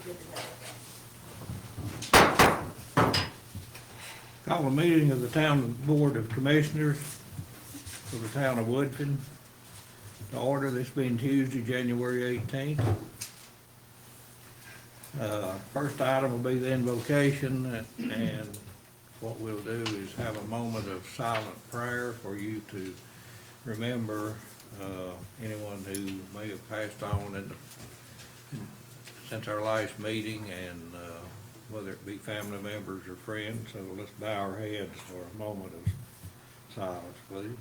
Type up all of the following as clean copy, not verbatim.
good to go. Call a meeting of the Town Board of Commissioners for the town of Woodfin to order, this being Tuesday, January 18th. First item will be the invocation, and what we'll do is have a moment of silent prayer for you to remember anyone who may have passed on since our last meeting, and whether it be family members or friends. So let's bow our heads for a moment of silence, please.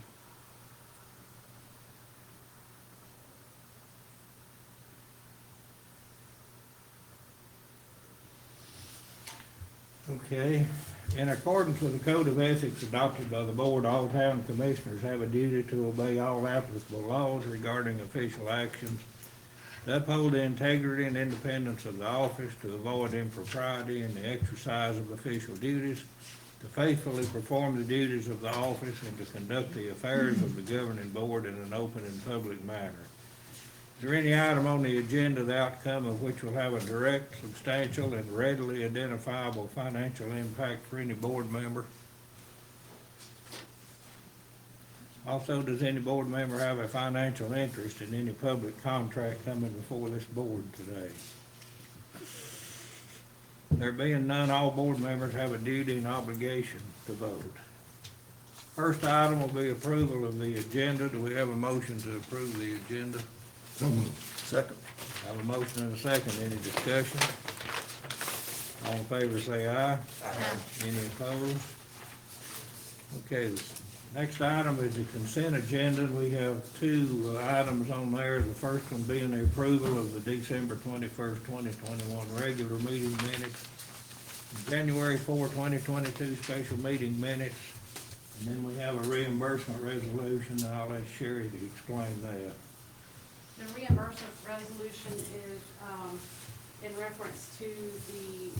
Okay, in accordance with the Code of Ethics adopted by the board, all town commissioners have a duty to obey all applicable laws regarding official actions, to uphold the integrity and independence of the office, to avoid impropriety in the exercise of official duties, to faithfully perform the duties of the office, and to conduct the affairs of the governing board in an open and public manner. Is there any item on the agenda, the outcome of which will have a direct, substantial, and readily identifiable financial impact for any board member? Also, does any board member have a financial interest in any public contract coming before this board today? There being none, all board members have a duty and obligation to vote. First item will be approval of the agenda. Do we have a motion to approve the agenda? Second. Have a motion and a second. Any discussion? All in favor say aye. Aye. Any opposed? Okay, the next item is the consent agenda. We have two items on there. The first one being the approval of the December 21st, 2021 regular meeting minutes, January 4, 2022 special meeting minutes, and then we have a reimbursement resolution. I'll let Sherry to explain that. The reimbursement resolution is in reference to the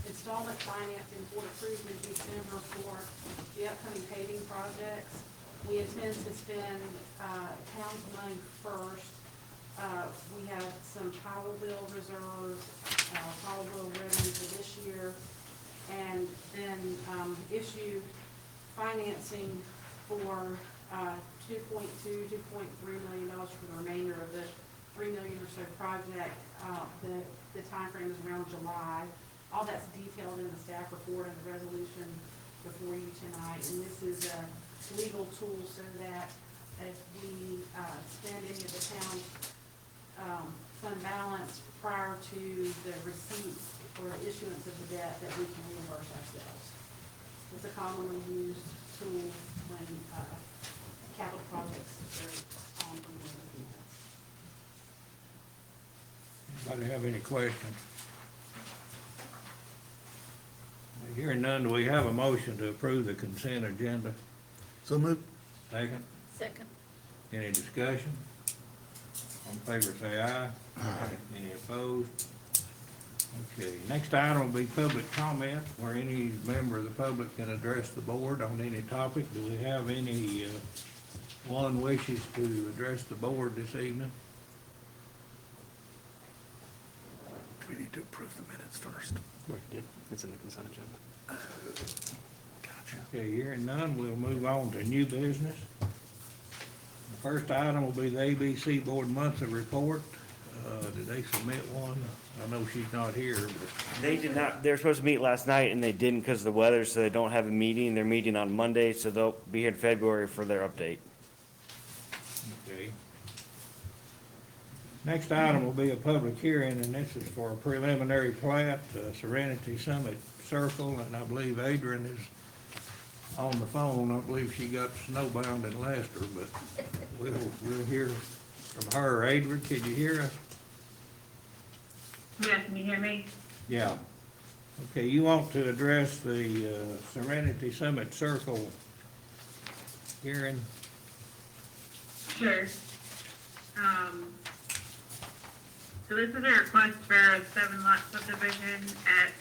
installment financing board approved in December for the upcoming paving projects. We intend to spend town's money first. We have some power bill reserves, power bill revenue for this year, and then issue financing for $2.3 million for the remainder of the $3 million or so project. The time frame is around July. All that's detailed in the staff report and the resolution before you tonight. And this is a legal tool so that if we spend any of the town's fund balance prior to the receipt or issuance of the debt, that we can reimburse ourselves. It's a commonly used tool when capital projects are on. Anybody have any questions? Hearing none, do we have a motion to approve the consent agenda? So moved. Second? Second. Any discussion? All in favor say aye. Aye. Any opposed? Okay, next item will be public comment, where any member of the public can address the board on any topic. Do we have any one wishes to address the board this evening? Do we need to approve the minutes first? It's in the consent agenda. Gotcha. Okay, hearing none, we'll move on to new business. The first item will be the ABC Board monthly report. Did they submit one? I know she's not here, but They did not, they were supposed to meet last night and they didn't because of the weather, so they don't have a meeting. They're meeting on Monday, so they'll be here in February for their update. okay. Next item will be a public hearing, and this is for a preliminary plat, Serenity Summit Circle, and I believe Adrian is on the phone. I believe she got snowbound in Leicester, but we'll hear from her. Adrian, could you hear us? Yes, can you hear me? Yeah. Okay, you want to address the Serenity Summit Circle hearing? Sure. So this is a request for a 7-lot subdivision at,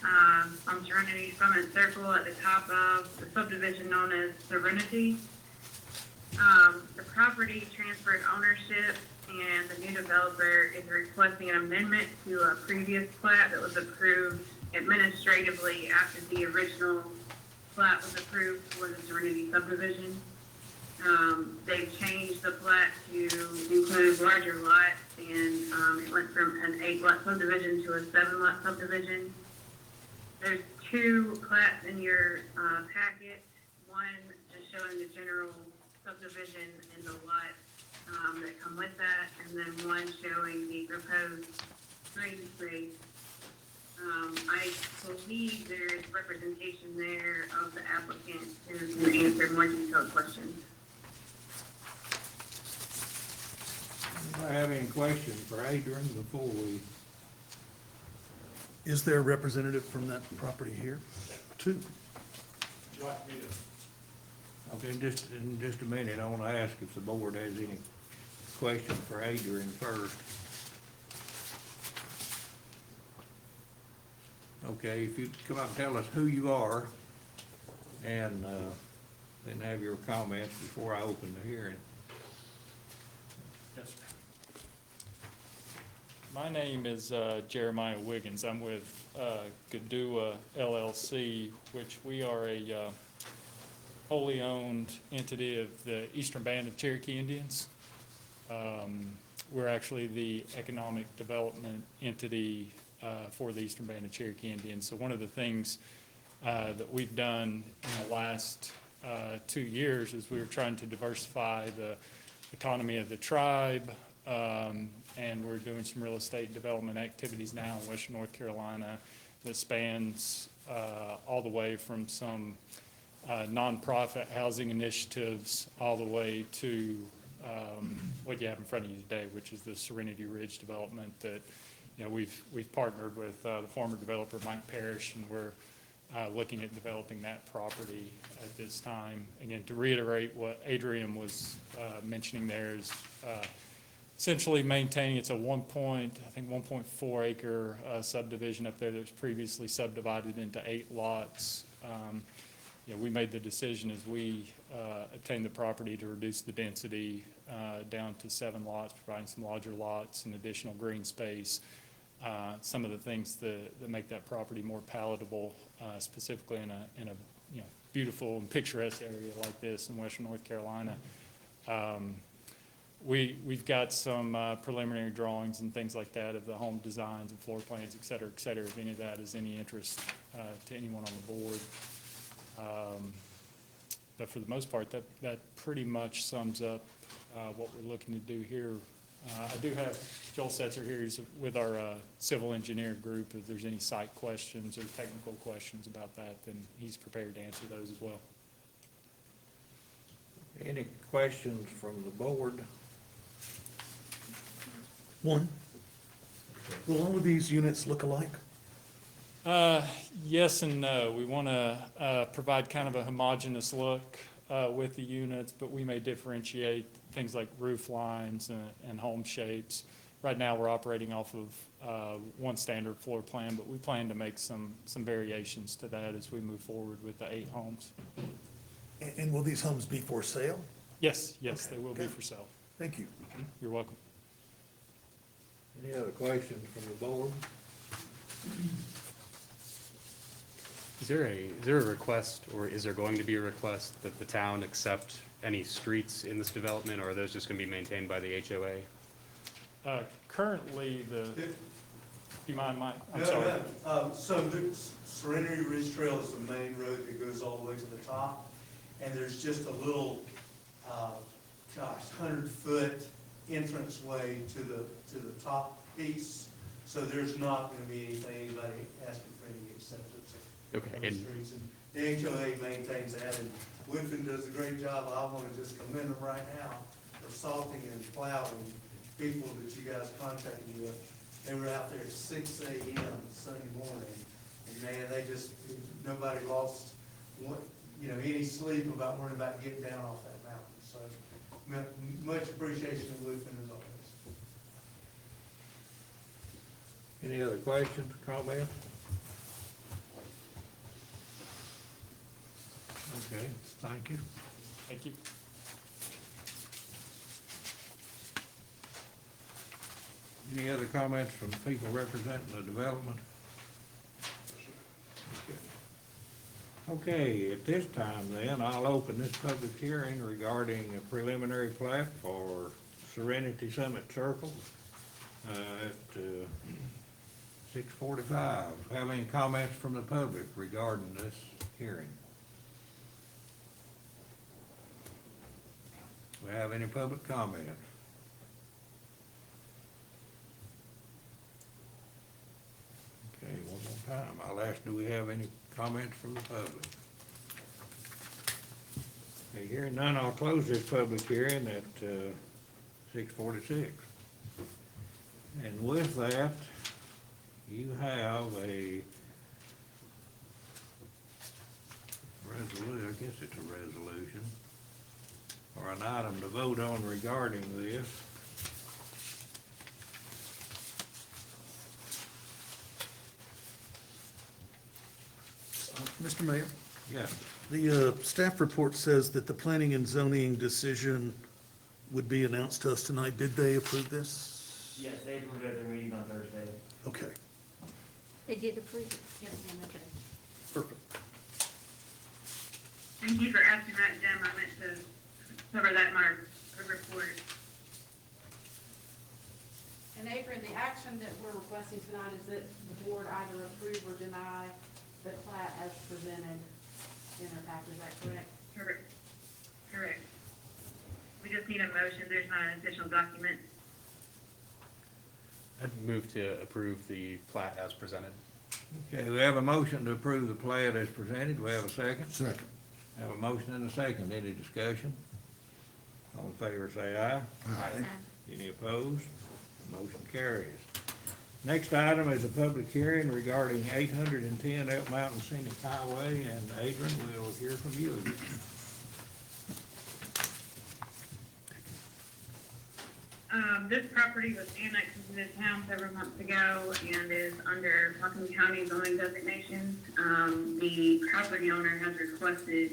on Serenity Summit Circle at the top of the subdivision known as Serenity. The property transferred ownership and the new developer is requesting an amendment to a previous plat that was approved administratively after the original plat was approved for the Serenity subdivision. They've changed the plat to include larger lots, and it went from an 8-lot subdivision to a 7-lot subdivision. There's 2 plats in your packet, one just showing the general subdivision and the lots that come with that, and then one showing the proposed green space. I believe there is representation there of the applicant who can answer more detailed questions. Do I have any questions for Adrian before we? Is there a representative from that property here? 2. Okay, in just a minute, I want to ask if the board has any questions for Adrian first. Okay, if you come up and tell us who you are, and then have your comments before I open the hearing. Yes, sir. My name is Jeremiah Wiggins. I'm with Gadua LLC, which we are a wholly owned entity of the Eastern Band of Cherokee Indians. We're actually the economic development entity for the Eastern Band of Cherokee Indians. So one of the things that we've done in the last 2 years is we were trying to diversify the economy of the tribe, and we're doing some real estate development activities now in Western North Carolina that spans all the way from some nonprofit housing initiatives all the way to what you have in front of you today, which is the Serenity Ridge development that, you know, we've partnered with the former developer Mike Parrish, and we're looking at developing that property at this time. Again, to reiterate what Adrian was mentioning there is essentially maintaining, it's a 1.4 acre subdivision up there that was previously subdivided into 8 lots. You know, we made the decision as we obtained the property to reduce the density down to 7 lots, providing some larger lots and additional green space. Some of the things that make that property more palatable, specifically in a you know, beautiful and picturesque area like this in Western North Carolina. We've got some preliminary drawings and things like that of the home designs and floor plans, et cetera, if any of that is any interest to anyone on the board. But for the most part, that pretty much sums up what we're looking to do here. I do have Joel Setzer here, he's with our civil engineer group. If there's any site questions or technical questions about that, then he's prepared to answer those as well. Any questions from the board? 1. Will all of these units look alike? Yes and no. We want to provide kind of a homogeneous look with the units, but we may differentiate things like roof lines and home shapes. Right now, we're operating off of one standard floor plan, but we plan to make some variations to that as we move forward with the 8 homes. And will these homes be for sale? Yes, they Okay, will be good. for sale. Thank you. You're welcome. Any other questions from the board? Is there a request, or is there going to be a request that the town accept any streets in this development, or are those just going to be maintained by the HOA? Currently, do you mind, Mike? I'm No, sorry. no. So the Serenity Ridge Trail is the main road that goes all the way to the top. And there's just a little, 100-foot entranceway to the top piece. So there's not gonna be anybody asking for any acceptance. Okay, of the and streets. And the HOA maintains that, and Woodfin does a great job. I wanna just commend them right now for salting and plowing people that you guys contacted me with. They were out there at 6 a.m. Sunday morning, and man, nobody lost any sleep about worrying about getting down off that mountain. So much appreciation to Woodfin as always. Any other questions, comments? Okay, thank you. Thank you. Any other comments from the people representing the development? Okay, at this time then, I'll open this public hearing regarding a preliminary plat for Serenity Summit Circle at 6:45. Have any comments from the public regarding this hearing? Do we have any public comments? Okay, one more time. I'll ask, do we have any comments from the public? Okay, hearing none, I'll close this public hearing at 6:46. And with that, you have a resolution, I guess it's a resolution, or an item to vote on regarding this. Mr. Mayor, Yes. the staff report says that the planning and zoning decision would be announced to us tonight. Did they approve this? Yes, they approved at their meeting on Thursday. Okay, They did approve it. Yes, ma'am, okay. perfect. Thank you for asking that, Jim. I meant to cover that in my report. And Adrian, the action that we're requesting tonight is that the board either approve or deny the plat as presented in our packet, is that correct? Correct. Correct. We just need a motion. There's not an official document. I'd move to approve the plat as presented. Okay, we have a motion to approve the plat as presented. Do we have a second? Second. Have a motion and a second. Any discussion? All in favor say aye. Aye. Any opposed? Motion carries. Next item is a public hearing regarding 810 Elk Mountain Scenic Highway, and Adrian, we'll hear from you again. This property was annexed into the town several months ago and is under Buckingham County zoning designation. The property owner has requested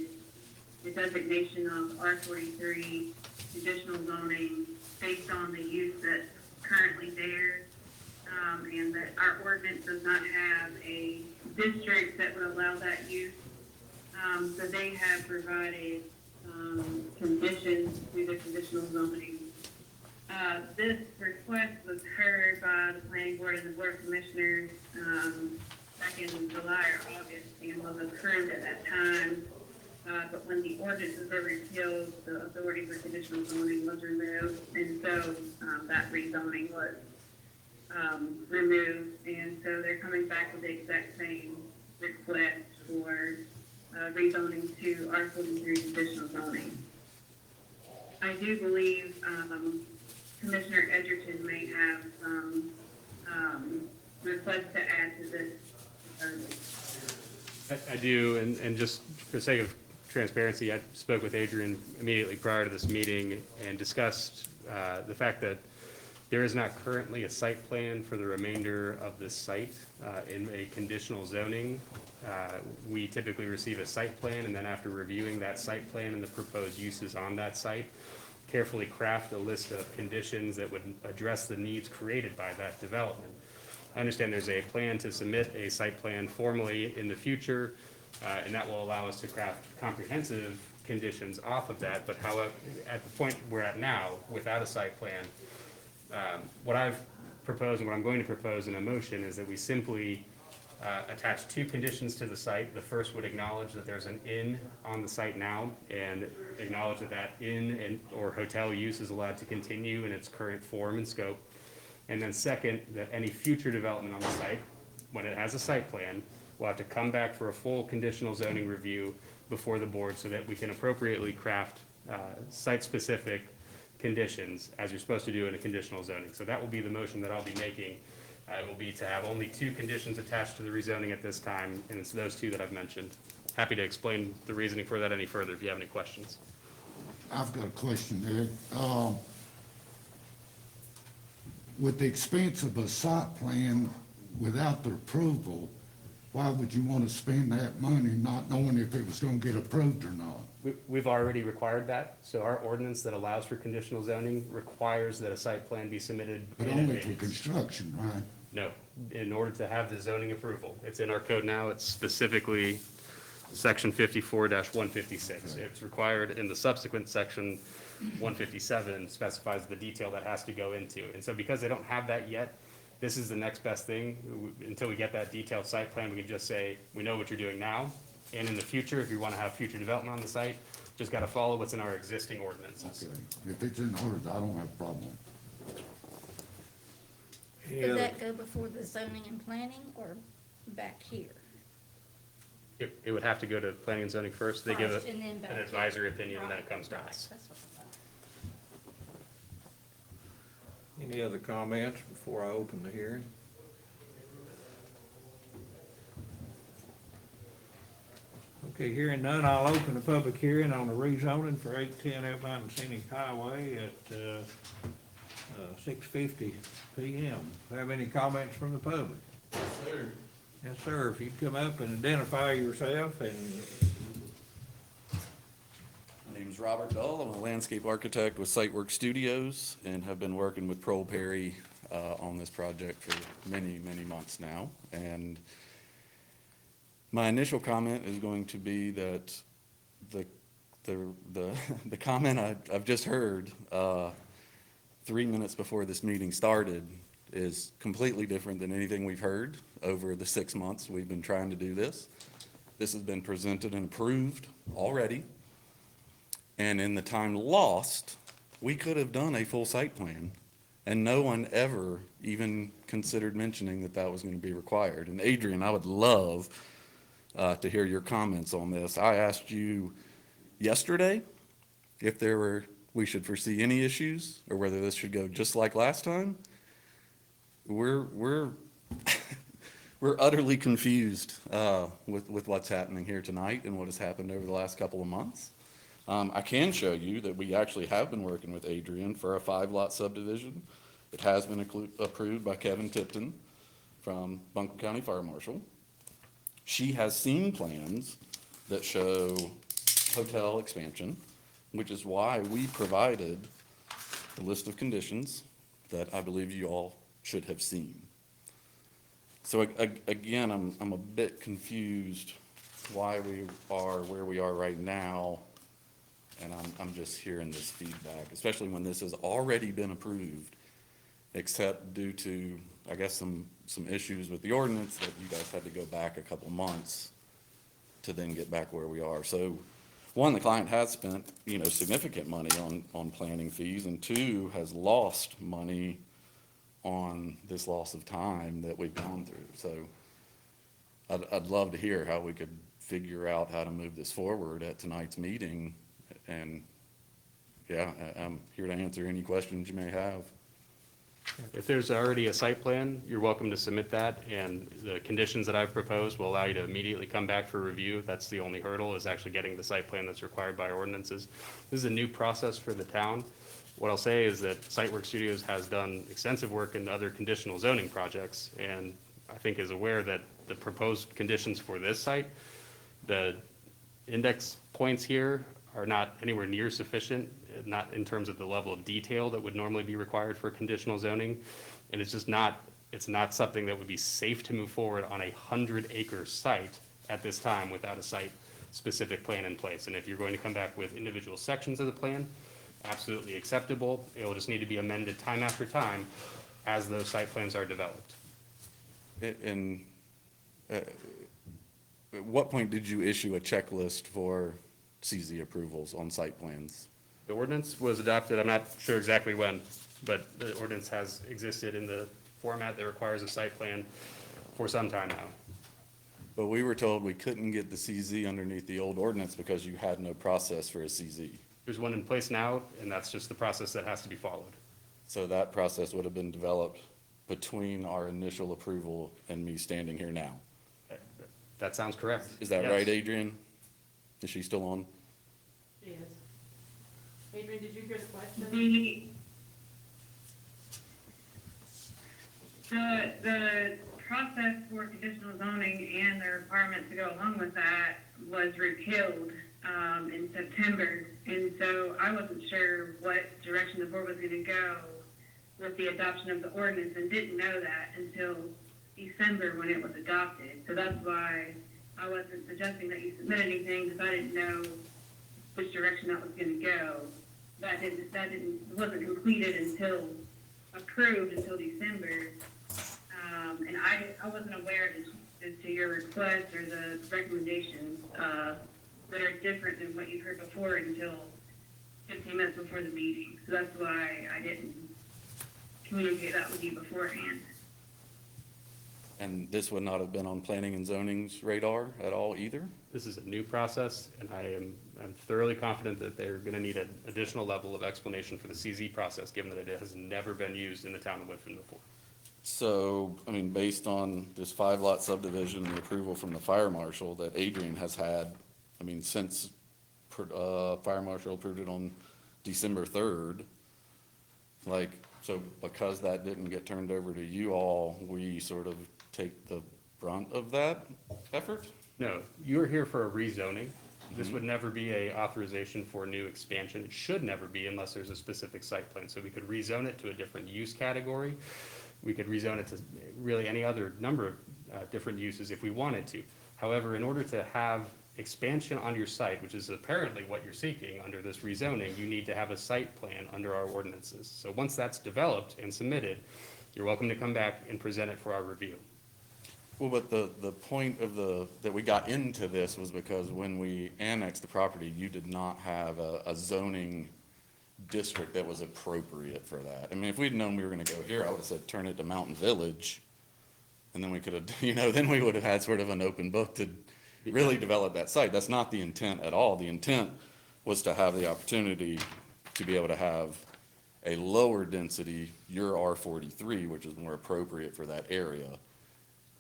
the designation of R43 conditional zoning based on the use that's currently there. And that our ordinance does not have a district that would allow that use. So they have provided, conditions to the conditional zoning. This request was heard by the planning board and the board of commissioners, back in July or August and was approved at that time. But when the ordinances were repealed, the authority for conditional zoning was removed. And so, that rezoning was removed, and so they're coming back with the exact same request for rezoning to R43 conditional zoning. I do believe Commissioner Edgerton may have some requests to add to this. I do, and just for the sake of transparency, I spoke with Adrian immediately prior to this meeting and discussed the fact that there is not currently a site plan for the remainder of this site in a conditional zoning. We typically receive a site plan, and then after reviewing that site plan and the proposed uses on that site, carefully craft a list of conditions that would address the needs created by that development. I understand there's a plan to submit a site plan formally in the future, and that will allow us to craft comprehensive conditions off of that. But however, at the point we're at now, without a site plan, what I've proposed and what I'm going to propose in a motion is that we simply attach two conditions to the site. The first would acknowledge that there's an inn on the site now and acknowledge that that inn or hotel use is allowed to continue in its current form and scope. And then second, that any future development on the site, when it has a site plan, will have to come back for a full conditional zoning review before the board so that we can appropriately craft site-specific conditions as you're supposed to do in a conditional zoning. So that will be the motion that I'll be making. It will be to have only two conditions attached to the rezoning at this time, and it's those two that I've mentioned. Happy to explain the reasoning for that any further if you have any questions. I've got a question, Ed. With the expense of a site plan without the approval, why would you want to spend that money not knowing if it was going to get approved or not? We've already required that, so our ordinance that allows for conditional zoning requires that a site plan be submitted But in only for advance. construction, right? No, in order to have the zoning approval. It's in our code now, it's specifically section 54-156. It's required in the subsequent section 157 specifies the detail that has to go into. And so because they don't have that yet, this is the next best thing. Until we get that detailed site plan, we can just say, we know what you're doing now. And in the future, if you want to have future development on the site, just got to follow what's in our existing ordinances. Okay. If it's in order, I don't have a problem. Any Does other- that go before the zoning and planning or back here? It would have to go to planning and zoning first. They give First, it and then back an here. advisory opinion, and then it Right, comes to right, us. that's what I thought. Any other comments before I open the hearing? Okay, hearing none, I'll open the public hearing on the rezoning for 810 Alpine Scenic Highway at 6:50 PM. Have any comments from the public? Yes, sir. Yes, sir. If you'd come up and identify yourself and My name is Robert Dull. I'm a landscape architect with Sitework Studios and have been working with Prohl Perry on this project for many, many months now. And my initial comment is going to be that the the comment I've just heard 3 minutes before this meeting started is completely different than anything we've heard over the 6 months we've been trying to do this. This has been presented and approved already. And in the time lost, we could have done a full site plan, and no one ever even considered mentioning that that was going to be required. And Adrian, I would love to hear your comments on this. I asked you yesterday if we should foresee any issues, or whether this should go just like last time. We're we're utterly confused with what's happening here tonight and what has happened over the last couple of months. I can show you that we actually have been working with Adrian for a 5-lot subdivision. It has been approved by Kevin Tipton from Buncombe County Fire Marshal. She has seen plans that show hotel expansion, which is why we provided the list of conditions that I believe you all should have seen. So again, I'm a bit confused why we are where we are right now. And I'm just hearing this feedback, especially when this has already been approved, except due to, I guess, some issues with the ordinance that you guys had to go back a couple months to then get back where we are. So, one, the client has spent, significant money on planning fees, and 2, has lost money on this loss of time that we've gone through. So, I'd love to hear how we could figure out how to move this forward at tonight's meeting. And, yeah, I'm here to answer any questions you may have. If there's already a site plan, you're welcome to submit that, and the conditions that I've proposed will allow you to immediately come back for review. That's the only hurdle, is actually getting the site plan that's required by ordinances. This is a new process for the town. What I'll say is that Sitework Studios has done extensive work in other conditional zoning projects, and I think is aware that the proposed conditions for this site, the index points here are not anywhere near sufficient, not in terms of the level of detail that would normally be required for conditional zoning. And it's just not, it's not something that would be safe to move forward on a 100-acre site at this time without a site-specific plan in place. And if you're going to come back with individual sections of the plan, absolutely acceptable. It will just need to be amended time after time as those site plans are developed. And at what point did you issue a checklist for CZ approvals on site plans? The ordinance was adopted, I'm not sure exactly when, but the ordinance has existed in the format that requires a site plan for some time now. But we were told we couldn't get the CZ underneath the old ordinance because you had no process for a CZ. There's one in place now, and that's just the process that has to be followed. So that process would have been developed between our initial approval and me standing here now. That sounds correct. Is that Yes. right, Adrian? Is she still on? Yes. Adrian, did you hear the question? The process for conditional zoning and the requirement to go along with that was repealed in September. And so I wasn't sure what direction the board was gonna go with the adoption of the ordinance, and didn't know that until December when it was adopted. So that's why I wasn't suggesting that you submit anything, because I didn't know which direction that was gonna go. Wasn't completed until, approved until December. And I wasn't aware to your request or the recommendations, that are different than what you heard before until 15 minutes before the meeting. So that's why I didn't communicate that with you beforehand. And this would not have been on planning and zoning's radar at all either? This is a new process, and I'm thoroughly confident that they're going to need an additional level of explanation for the CZ process, given that it has never been used in the town of Whitman before. So, I mean, based on this 5-lot subdivision, the approval from the fire marshal that Adrian has had, I mean, since fire marshal approved it on December 3rd, like, so because that didn't get turned over to you all, we sort of take the brunt of that effort? No, you're here for a rezoning. This would never be a authorization for a new expansion. It should never be unless there's a specific site plan. So we could rezone it to a different use category. We could rezone it to really any other number of different uses if we wanted to. However, in order to have expansion on your site, which is apparently what you're seeking under this rezoning, you need to have a site plan under our ordinances. So once that's developed and submitted, you're welcome to come back and present it for our review. Well, but the point of that we got into this was because when we annexed the property, you did not have a zoning district that was appropriate for that. I mean, if we'd known we were gonna go here, I would've said, turn it to Mountain Village. And then we could have, then we would have had sort of an open book to really develop that site. That's not the intent at all. The intent was to have the opportunity to be able to have a lower density, your R43, which is more appropriate for that area,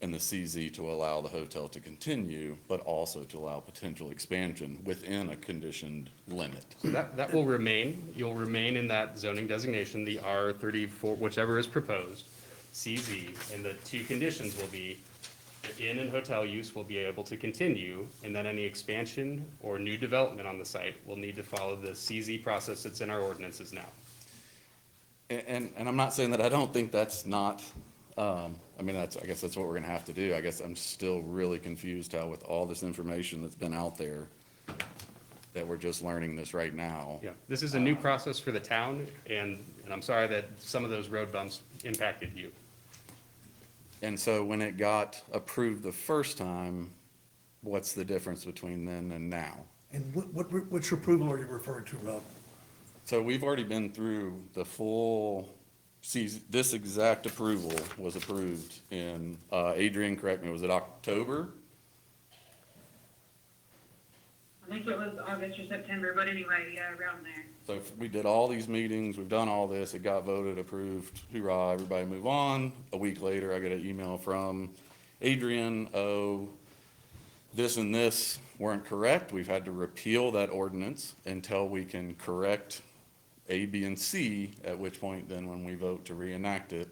and the CZ to allow the hotel to continue, but also to allow potential expansion within a conditioned limit. So that will remain. You'll remain in that zoning designation, the R34, whichever is proposed, CZ, and the two conditions will be the inn and hotel use will be able to continue, and then any expansion or new development on the site will need to follow the CZ process that's in our ordinances now. And I'm not saying that I don't think that's not, I mean, I guess that's what we're gonna have to do. I guess I'm still really confused how with all this information that's been out there, that we're just learning this right now. Yeah, this is a new process for the town, and I'm sorry that some of those road bumps impacted you. And so when it got approved the first time, what's the difference between then and now? And which approval are you referring to, Rob? So we've already been through the full, this exact approval was approved in, Adrian, correct me, was it October? I think it was August or September, but anyway, yeah, around there. So we did all these meetings, we've done all this, it got voted, approved, hoorah, everybody move on. A week later, I get an email from Adrian, oh, this and this weren't correct. We've had to repeal that ordinance until we can correct A, B, and C, at which point then when we vote to reenact it,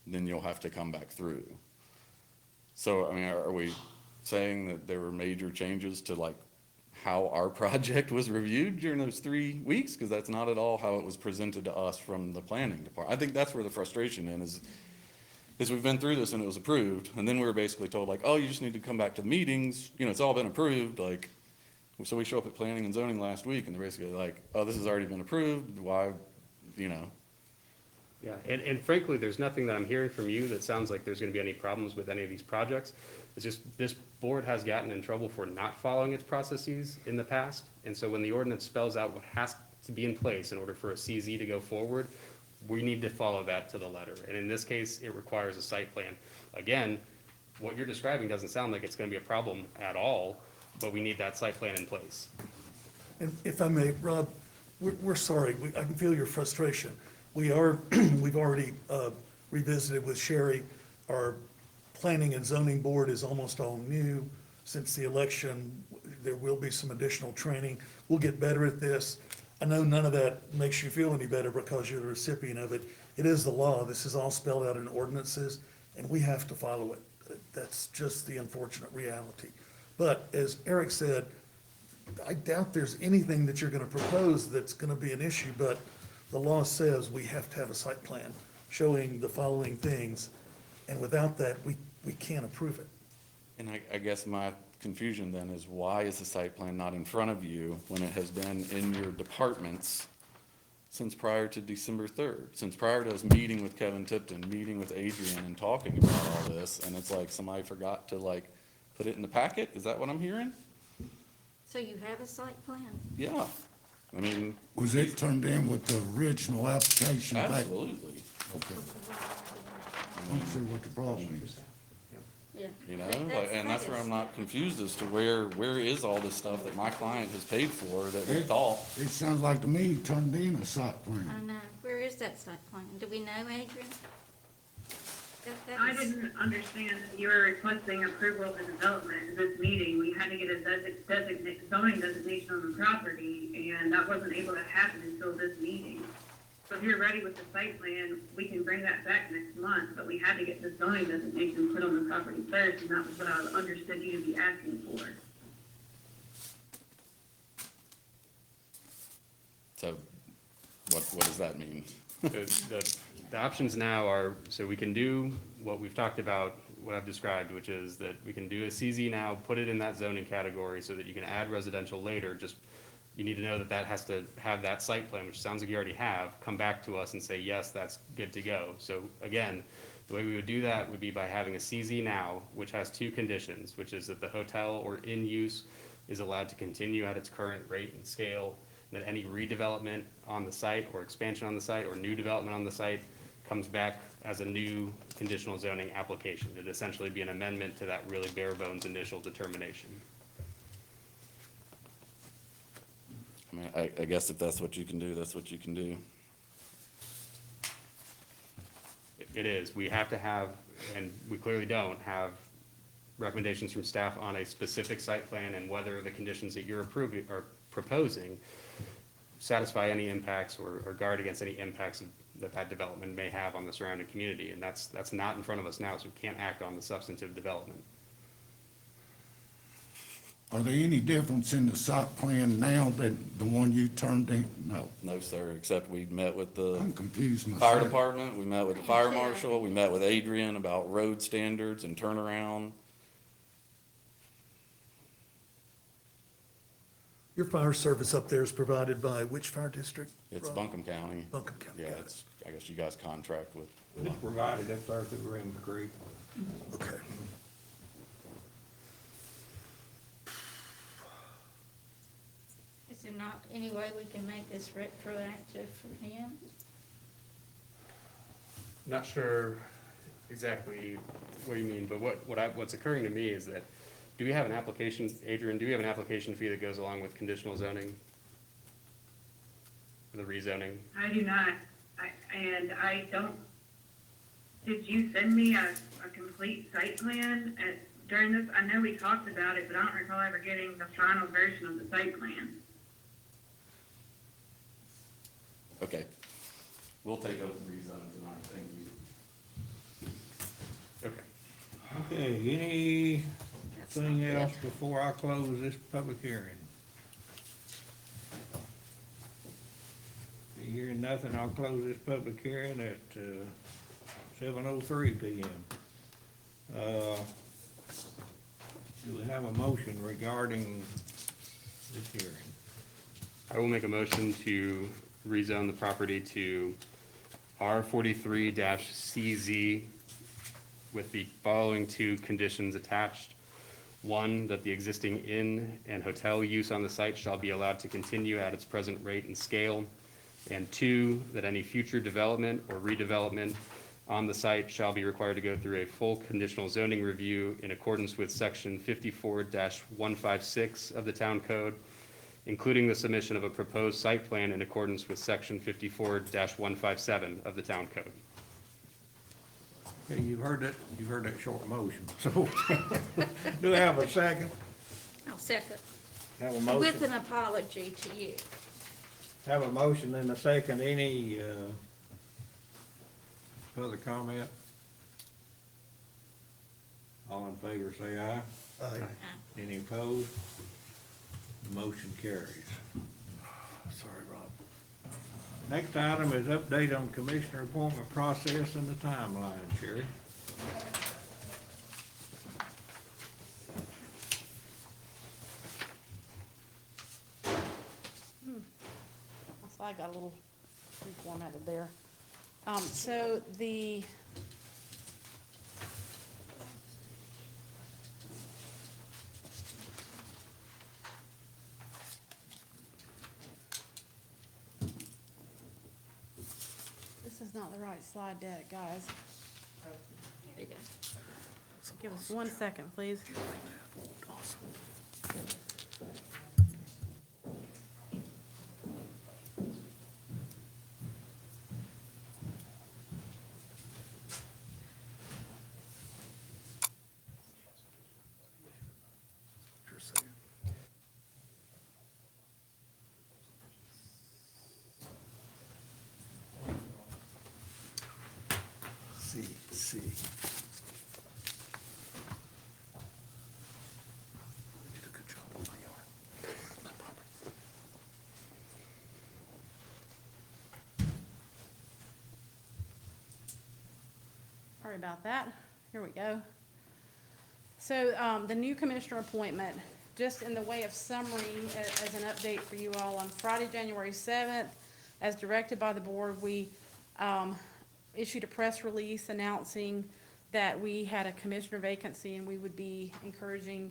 then you'll have to come back through. So, I mean, are we saying that there were major changes to like how our project was reviewed during those 3 weeks? Because that's not at all how it was presented to us from the planning department. I think that's where the frustration is we've been through this and it was approved, and then we were basically told like, oh, you just need to come back to the meetings, you know, it's all been approved, like, so we show up at planning and zoning last week and they're basically like, oh, this has already been approved, why, you know? Yeah, and frankly, there's nothing that I'm hearing from you that sounds like there's gonna be any problems with any of these projects. It's just, this board has gotten in trouble for not following its processes in the past. And so when the ordinance spells out what has to be in place in order for a CZ to go forward, we need to follow that to the letter. And in this case, it requires a site plan. Again, what you're describing doesn't sound like it's gonna be a problem at all, but we need that site plan in place. And if I may, Rob, we're sorry, I can feel your frustration. We've already revisited with Sherry. Our planning and zoning board is almost all new since the election. There will be some additional training. We'll get better at this. I know none of that makes you feel any better because you're the recipient of it. It is the law. This is all spelled out in ordinances, and we have to follow it. That's just the unfortunate reality. But as Eric said, I doubt there's anything that you're gonna propose that's gonna be an issue, but the law says we have to have a site plan showing the following things, and without that, we can't approve it. And I guess my confusion then is why is the site plan not in front of you when it has been in your departments since prior to December 3rd? Since prior to us meeting with Kevin Tipton, meeting with Adrian and talking about all this, and it's like somebody forgot to like put it in the packet? Is that what I'm hearing? So you have a site plan? Yeah. I mean, Was it turned in with the original application back? absolutely. Okay. I don't see what the problem is. Yeah. You know, That- and that's where I'm not confused as to where is all this stuff that my client has paid for that we It- thought. It sounds like to me you turned in a site I plan. know. Where is that site plan? Do we know, Adrian? That I is- didn't understand that you were requesting approval of the development in this meeting. We had to get a zoning designation on the property, and that wasn't able to happen until this meeting. So if you're ready with the site plan, we can bring that back next month, but we had to get the zoning designation put on the property first, and that was what I understood you to be asking for. So what does that mean? The options now are, so we can do what we've talked about, what I've described, which is that we can do a CZ now, put it in that zoning category so that you can add residential later. Just, you need to know that that has to have that site plan, which sounds like you already have, come back to us and say, yes, that's good to go. So again, the way we would do that would be by having a CZ now, which has two conditions, which is that the hotel or in use is allowed to continue at its current rate and scale, that any redevelopment on the site or expansion on the site or new development on the site comes back as a new conditional zoning application. It'd essentially be an amendment to that really bare bones initial determination. I mean, I guess if that's what you can do, that's what you can do. It is. We have to have, and we clearly don't have recommendations from staff on a specific site plan and whether the conditions that you're approving or proposing satisfy any impacts or guard against any impacts that development may have on the surrounding community. And that's not in front of us now, so we can't act on the substantive development. Are there any difference in the site plan now than the one you turned in? No. No, sir, except we met with the I'm confused myself. fire department, we met with the fire marshal, we met with Adrian about road standards and turnaround. Your fire service up there is provided by which fire district? It's Rob? Buncombe County. Buncombe County, Yeah, got it. it's, I guess you guys contract with. It's provided up there through Ring Creek. Okay. Is there not any way we can make this retroactive for him? Not sure exactly what you mean, but what's occurring to me is that, do we have an application, Adrian, do we have an application fee that goes along with conditional zoning? The rezoning? I do not, and I don't, did you send me a complete site plan during this? I know we talked about it, but I don't recall ever getting the final version of the site plan. Okay. We'll take up the rezone tonight, thank you. Okay. Okay, That's not anything good. else before I close this public hearing? Hearing nothing, I'll close this public hearing at 7:03 PM. Do we have a motion regarding this hearing? I will make a motion to rezone the property to R43-CZ with the following two conditions attached. One, that the existing inn and hotel use on the site shall be allowed to continue at its present rate and scale. And two, that any future development or redevelopment on the site shall be required to go through a full conditional zoning review in accordance with section 54-156 of the town code, including the submission of a proposed site plan in accordance with section 54-157 of the town code. Okay, you've heard that short motion, so do I have a second? I'll second. Have a With motion, an apology to you. have a motion and a second, any further comment? All in favor, say aye. Aye. Any opposed? Motion carries. Sorry, Rob. Next item is update on commissioner appointment process and the timeline, Sherry. So I got a little reformatted there. So the, this is not the right slide deck, guys. There you go. Give us 1 second, please. Sure, second. C. You did a good job on my yard. My property. Sorry about that. Here we go. So the new commissioner appointment, just in the way of summary, as an update for you all, on Friday, January 7th, as directed by the board, we issued a press release announcing that we had a commissioner vacancy and we would be encouraging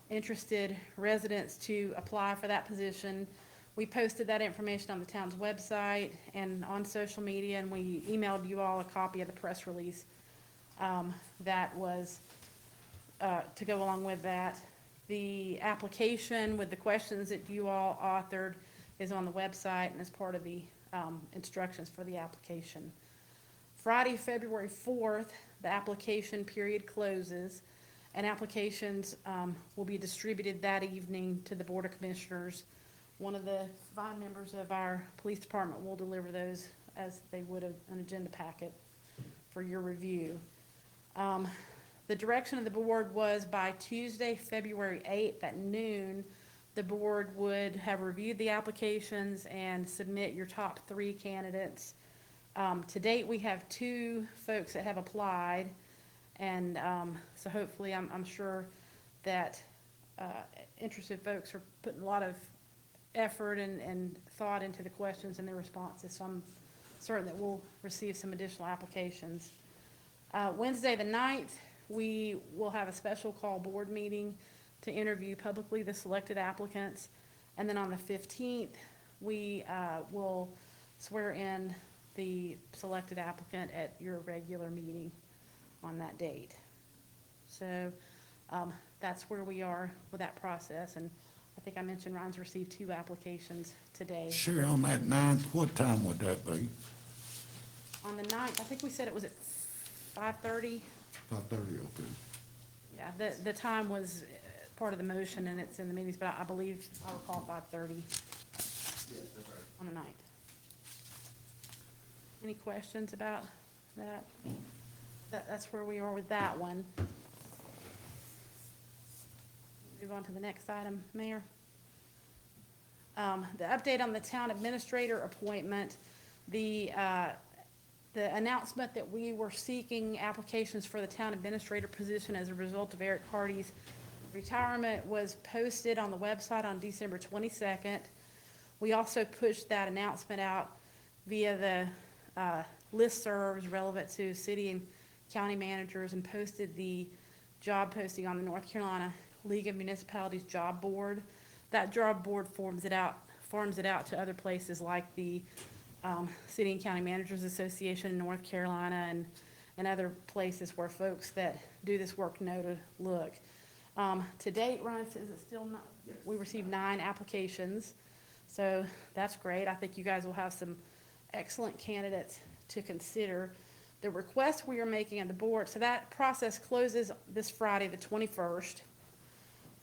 interested residents to apply for that position. We posted that information on the town's website and on social media, and we emailed you all a copy of the press release that was to go along with that. The application with the questions that you all authored is on the website and is part of the instructions for the application. Friday, February 4th, the application period closes, and applications will be distributed that evening to the Board of Commissioners. One of the fine members of our police department will deliver those as they would an agenda packet for your review. The direction of the board was by Tuesday, February 8th at noon, the board would have reviewed the applications and submit your top 3 candidates. To date, we have 2 folks that have applied, and so hopefully, I'm sure that interested folks are putting a lot of effort and thought into the questions and their responses, so I'm certain that we'll receive some additional applications. Wednesday the 9th, we will have a special call board meeting to interview publicly the selected applicants, and then on the 15th, we will swear in the selected applicant at your regular meeting on that date. So that's where we are with that process, and I think I mentioned Ryan's received 2 applications today. Sherry, on that 9th, what time would that be? On the 9th, I think we said it was at 5:30. 5:30, okay. Yeah, the time was part of the motion and it's in the meetings, but I believe I recall 5:30 on the 9th. Any questions about that? That's where we are with that one. Move on to the next item, Mayor. The update on the town administrator appointment, the announcement that we were seeking applications for the town administrator position as a result of Eric Hardy's retirement was posted on the website on December 22nd. We also pushed that announcement out via the listservs relevant to city and county managers and posted the job posting on the North Carolina League of Municipalities Job Board. That job board farms it out to other places like the City and County Managers Association in North Carolina and other places where folks that do this work know to look. To date, Ryan says it's still not, we received 9 applications, so that's great. I think you guys will have some excellent candidates to consider. The request we are making on the board, so that process closes this Friday, the 21st.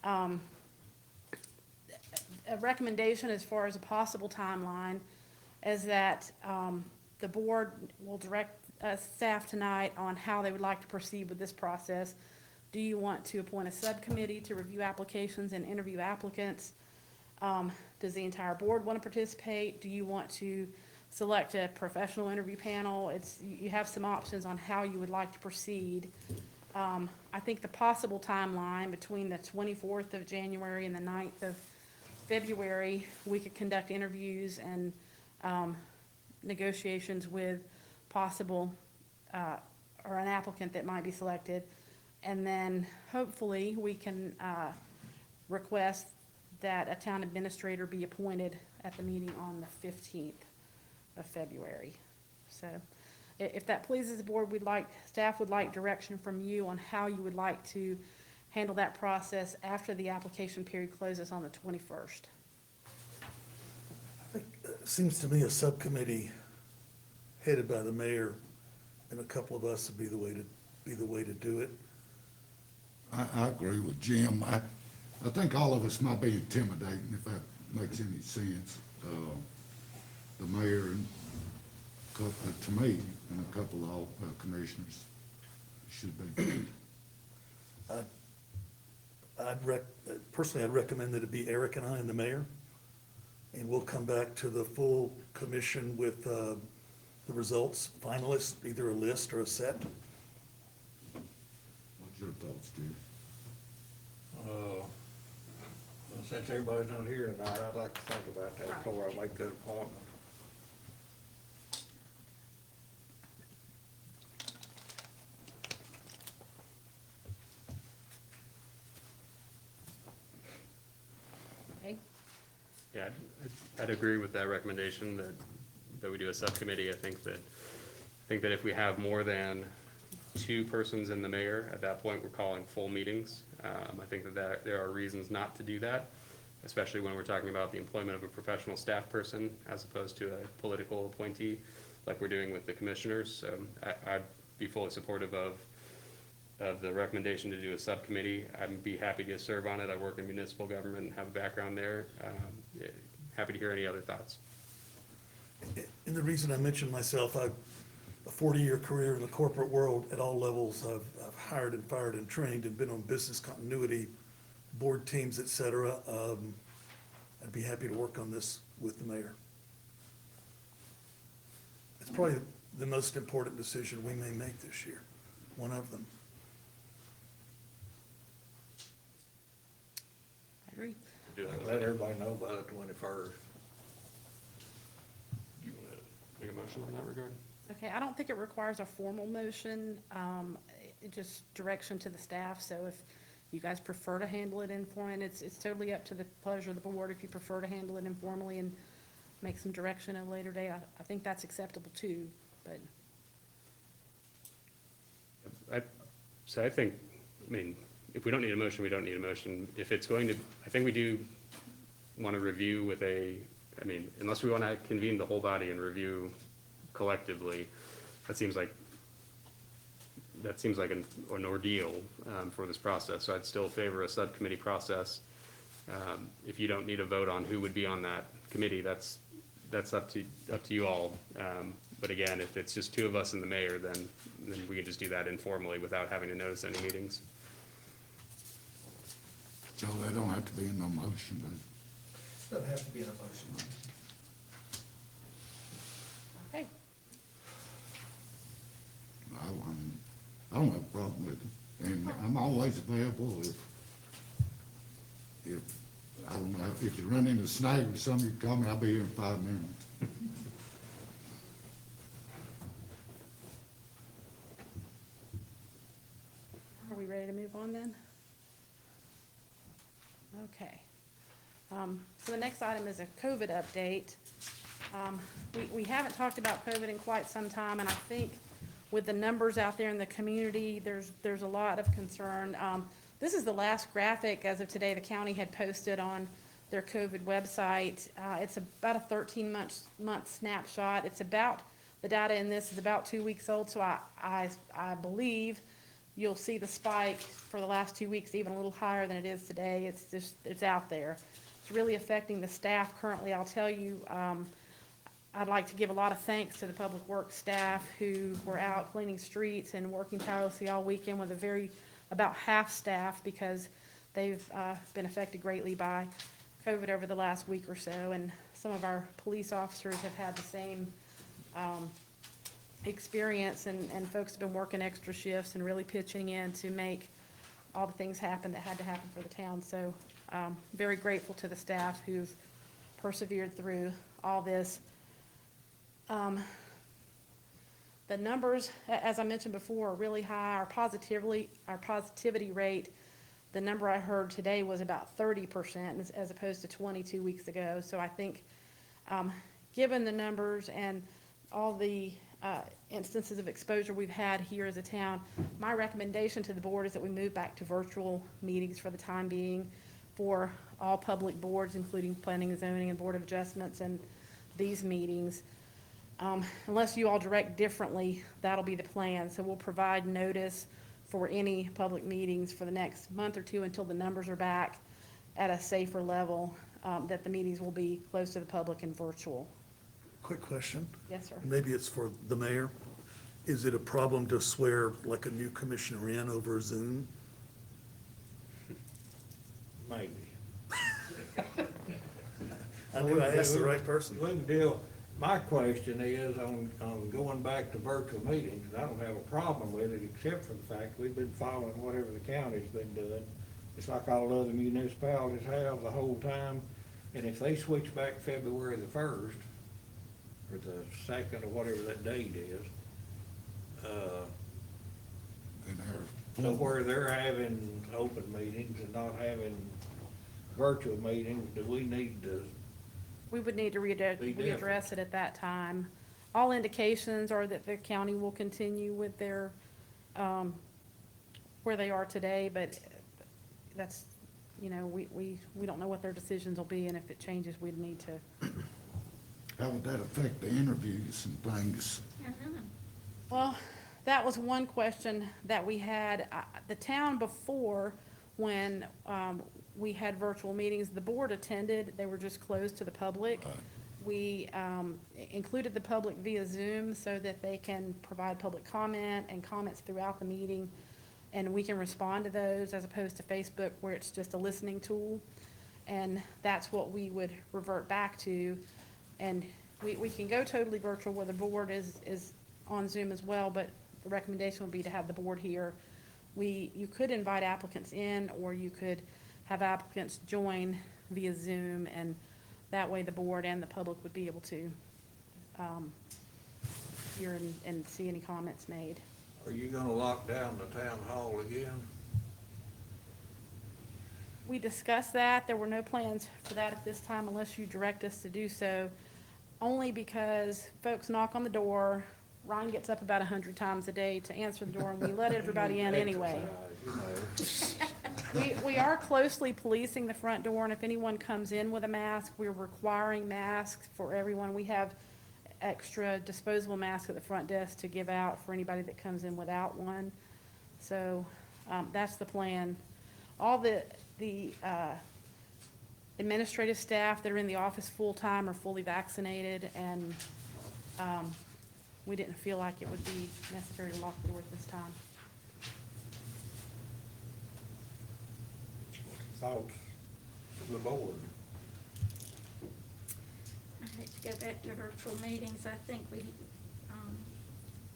A recommendation as far as a possible timeline is that the board will direct staff tonight on how they would like to proceed with this process. Do you want to appoint a subcommittee to review applications and interview applicants? Does the entire board want to participate? Do you want to select a professional interview panel? You have some options on how you would like to proceed. I think the possible timeline between the 24th of January and the 9th of February, we could conduct interviews and negotiations with possible, or an applicant that might be selected. And then hopefully we can request that a town administrator be appointed at the meeting on the 15th of February. So if that pleases the board, staff would like direction from you on how you would like to handle that process after the application period closes on the 21st. Seems to me a subcommittee headed by the mayor and a couple of us would be the way to do it. I agree with Jim. I think all of us might be intimidating, if that makes any sense. The mayor and, to me, and a couple of commissioners should be. Personally, I'd recommend that it be Eric and I and the mayor. And we'll come back to the full commission with the results, finalists, either a list or a set. What's your thoughts, Jim? Well, since everybody's not here tonight, I'd like to think about that before I make that appointment. Okay? Yeah, I'd agree with that recommendation that we do a subcommittee. I think that if we have more than two persons and the mayor, at that point, we're calling full meetings. I think that there are reasons not to do that, especially when we're talking about the employment of a professional staff person as opposed to a political appointee, like we're doing with the commissioners. So I'd be fully supportive of the recommendation to do a subcommittee. I'd be happy to serve on it. I work in municipal government and have a background there. Happy to hear any other thoughts. And the reason I mentioned myself, I've a 40-year career in the corporate world at all levels. I've hired and fired and trained and been on business continuity, board teams, et cetera. I'd be happy to work on this with the mayor. It's probably the most important decision we may make this year, one of them. I agree. Let everybody know by the 21st. Do you want to make a motion in that regard? Okay, I don't think it requires a formal motion, just direction to the staff. So if you guys prefer to handle it informally, it's totally up to the pleasure of the board. If you prefer to handle it informally and make some direction at a later date, I think that's acceptable too, but. I think, if we don't need a motion, we don't need a motion. If it's going to, I think we do want to review with unless we want to convene the whole body and review collectively, that seems like an ordeal for this process. So I'd still favor a subcommittee process. If you don't need a vote on who would be on that committee, that's up to you all. But again, if it's just two of us and the mayor, then we can just do that informally without having to notice any meetings. Joe, that don't have to be in no motion, but Doesn't have to be in a motion. Okay. I don't have a problem with it. And I'm always available if, I don't know, if you run into a snag or something, you call me, I'll be here in 5 minutes. Are we ready to move on then? Okay. So the next item is a COVID update. We haven't talked about COVID in quite some time, and I think with the numbers out there in the community, there's a lot of concern. This is the last graphic as of today the county had posted on their COVID website. It's about a 13-month snapshot. The data in this is about 2 weeks old, so I believe you'll see the spike for the last 2 weeks even a little higher than it is today. It's out there. It's really affecting the staff currently. I'll tell you, I'd like to give a lot of thanks to the public works staff who were out cleaning streets and working tirelessly all weekend with about half staff, because they've been affected greatly by COVID over the last week or so, and some of our police officers have had the same experience, and folks have been working extra shifts and really pitching in to make all the things happen that had to happen for the town. So very grateful to the staff who've persevered through all this. The numbers, as I mentioned before, are really high. Our positivity rate, the number I heard today was about 30% as opposed to 22 weeks ago. So I think, given the numbers and all the instances of exposure we've had here as a town, my recommendation to the board is that we move back to virtual meetings for the time being for all public boards, including planning and zoning and board of adjustments and these meetings. Unless you all direct differently, that'll be the plan. So we'll provide notice for any public meetings for the next month or two until the numbers are back at a safer level, that the meetings will be closed to the public and virtual. Quick question. Yes, sir. Maybe it's for the mayor. Is it a problem to swear like a new commissioner in over Zoom? Maybe. I knew I asked the right person. We can deal, my question is on going back to virtual meetings, I don't have a problem with it, except for the fact we've been following whatever the county's been doing. It's like all other municipalities have the whole time, and if they switch back February the 1st, or the 2nd, or whatever that date is, And so where they're having open meetings and not having virtual meetings, do we need to? We would need to Be different. readdress it at that time. All indications are that the county will continue with their, where they are today, but that's, we don't know what their decisions will be, and if it changes, we'd need to. how would that affect the interviews and things? Well, that was one question that we had. The town before, when we had virtual meetings, the board attended, they were just closed to the public. Right. We included the public via Zoom so that they can provide public comment and comments throughout the meeting, and we can respond to those as opposed to Facebook where it's just a listening tool. And that's what we would revert back to. And we can go totally virtual where the board is on Zoom as well, but the recommendation would be to have the board here. You could invite applicants in, or you could have applicants join via Zoom, and that way the board and the public would be able to hear and see any comments made. Are you gonna lock down the town hall again? We discussed that. There were no plans for that at this time unless you direct us to do so, only because folks knock on the door. Ron gets up about 100 times a day to answer the door, and we let everybody in anyway. Exercise, you know. We are closely policing the front door, and if anyone comes in with a mask, we're requiring masks for everyone. We have extra disposable masks at the front desk to give out for anybody that comes in without one. So that's the plan. All the administrative staff that are in the office full-time are fully vaccinated, and we didn't feel like it would be necessary to lock the door at this time. Thoughts of the board? I hate to go back to virtual meetings. I think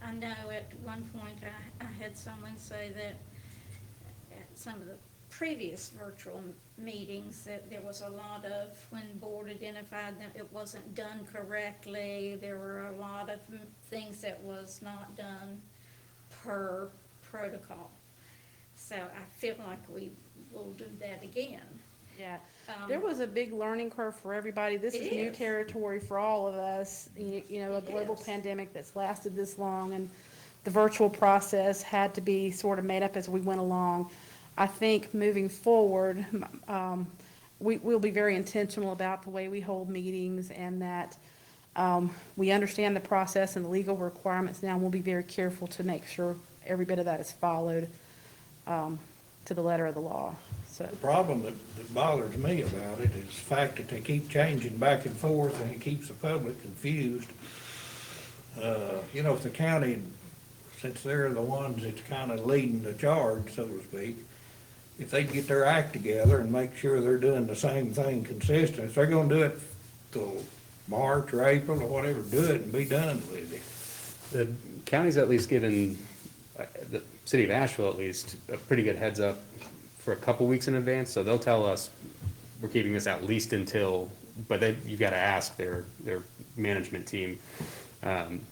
I know at one point I had someone say that at some of the previous virtual meetings that there was a lot of, when board identified that it wasn't done correctly, there were a lot of things that was not done per protocol. So I feel like we will do that again. Yeah, there was a big learning curve for everybody. This is new territory for all of us, a global pandemic that's lasted this long, and the virtual process had to be sort of made up as we went along. I think moving forward, we'll be very intentional about the way we hold meetings, and that we understand the process and the legal requirements now, and we'll be very careful to make sure every bit of that is followed to the letter of the law. So The problem that bothers me about it is the fact that they keep changing back and forth, and it keeps the public confused. If the county, since they're the ones that's kind of leading the charge, so to speak, if they get their act together and make sure they're doing the same thing consistent, if they're gonna do it till March or April or whatever, do it and be done with it. The county's at least given, the city of Asheville at least, a pretty good heads up for a couple weeks in advance, so they'll tell us, we're keeping this at least until, but you've gotta ask their management team.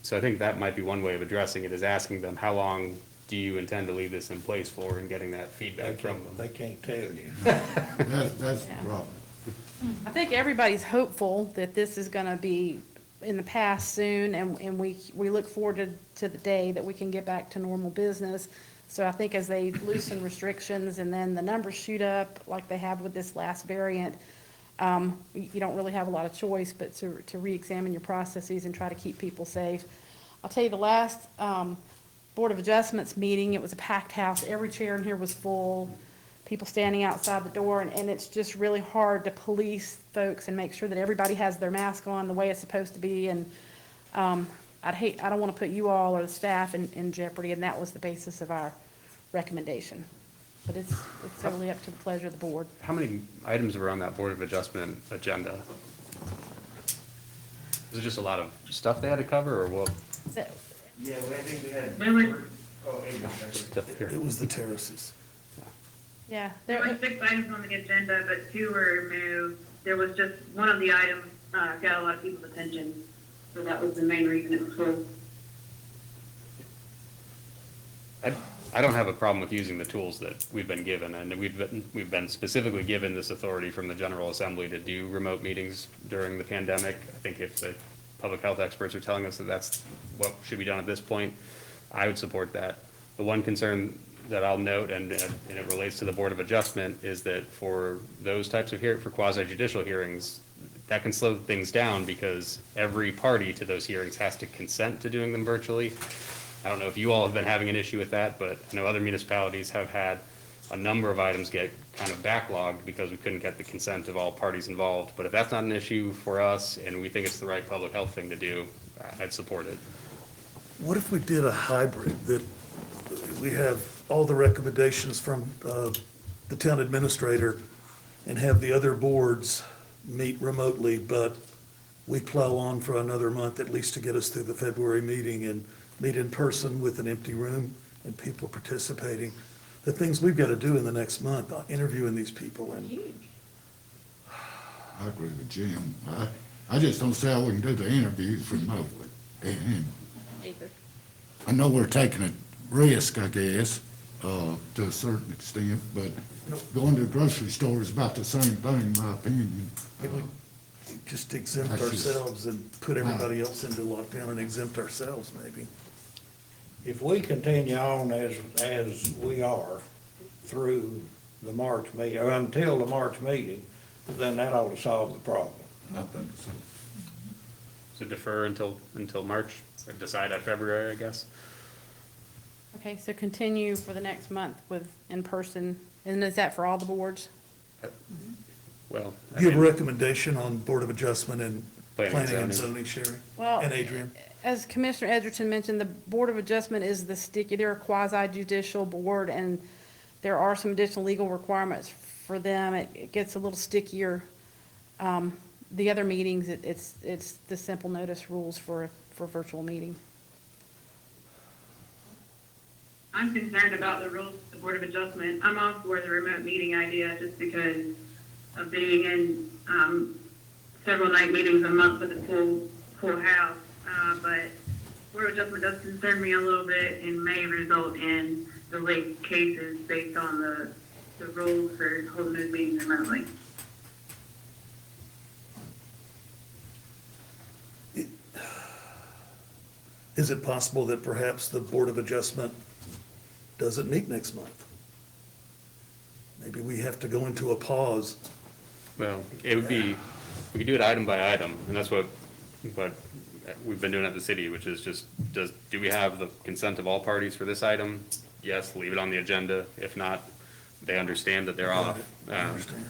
So I think that might be one way of addressing it, is asking them, how long do you intend to leave this in place for, and getting that feedback from them. They can't tell you. That's the problem. I think everybody's hopeful that this is gonna be in the past soon, and we look forward to the day that we can get back to normal business. So I think as they loosen restrictions and then the numbers shoot up like they have with this last variant, you don't really have a lot of choice but to reexamine your processes and try to keep people safe. I'll tell you, the last Board of Adjustments meeting, it was a packed house. Every chair in here was full, people standing outside the door, and it's just really hard to police folks and make sure that everybody has their mask on the way it's supposed to be. And I don't want to put you all or the staff in jeopardy, and that was the basis of our recommendation. But it's totally up to the pleasure of the board. How many items were on that Board of Adjustment agenda? Was it just a lot of stuff they had to cover, or what? So, Yeah, I think we had. There were, It was the terraces. yeah, there were 6 items on the agenda, but 2 were removed. There was just one of the items, got a lot of people's attention, so that was the main reason it was full. I don't have a problem with using the tools that we've been given, and we've been specifically given this authority from the General Assembly to do remote meetings during the pandemic. I think if the public health experts are telling us that that's what should be done at this point, I would support that. The one concern that I'll note, and it relates to the Board of Adjustment, is that for those types of for quasi judicial hearings, that can slow things down because every party to those hearings has to consent to doing them virtually. I don't know if you all have been having an issue with that, but I know other municipalities have had a number of items get kind of backlogged because we couldn't get the consent of all parties involved. But if that's not an issue for us and we think it's the right public health thing to do, I'd support it. What if we did a hybrid, that we have all the recommendations from the town administrator and have the other boards meet remotely, but we plow on for another month at least to get us through the February meeting and meet in person with an empty room and people participating? The things we've got to do in the next month, interviewing these people, and I agree with Jim. I just don't see how we can do the interviews remotely. And I know we're taking a risk, I guess, to a certain extent, but going to the grocery store is about the same thing, in my opinion. just exempt That's just- ourselves and put everybody else into lockdown and exempt ourselves, maybe. If we continue on as we are through the March meeting, or until the March meeting, then that ought to solve the problem. I think so. So defer until March, or decide at February, I guess. Okay, so continue for the next month with in-person, and is that for all the boards? Well, I Do you have a mean, recommendation on Board of Adjustment and Planning and Planning and zoning. Zoning, Sherry? Well, And Adrian? as Commissioner Edgerton mentioned, the Board of Adjustment is the sticky, they're a quasi-judicial board, and there are some additional legal requirements for them. It gets a little stickier. The other meetings, it's the simple notice rules for virtual meeting. I'm concerned about the rules of the Board of Adjustment. I'm all for the remote meeting idea just because of being in several night meetings a month with a full house. But Board of Adjustment does concern me a little bit and may result in delayed cases based on the rules for holding those meetings remotely. Is it possible that perhaps the Board of Adjustment doesn't meet next month? Maybe we have to go into a pause. well, it would be, we could do it item by item, and that's what we've been doing at the city, which is just, do we have the consent of all parties for this item? Yes, leave it on the agenda. If not, they understand that they're off. I understand.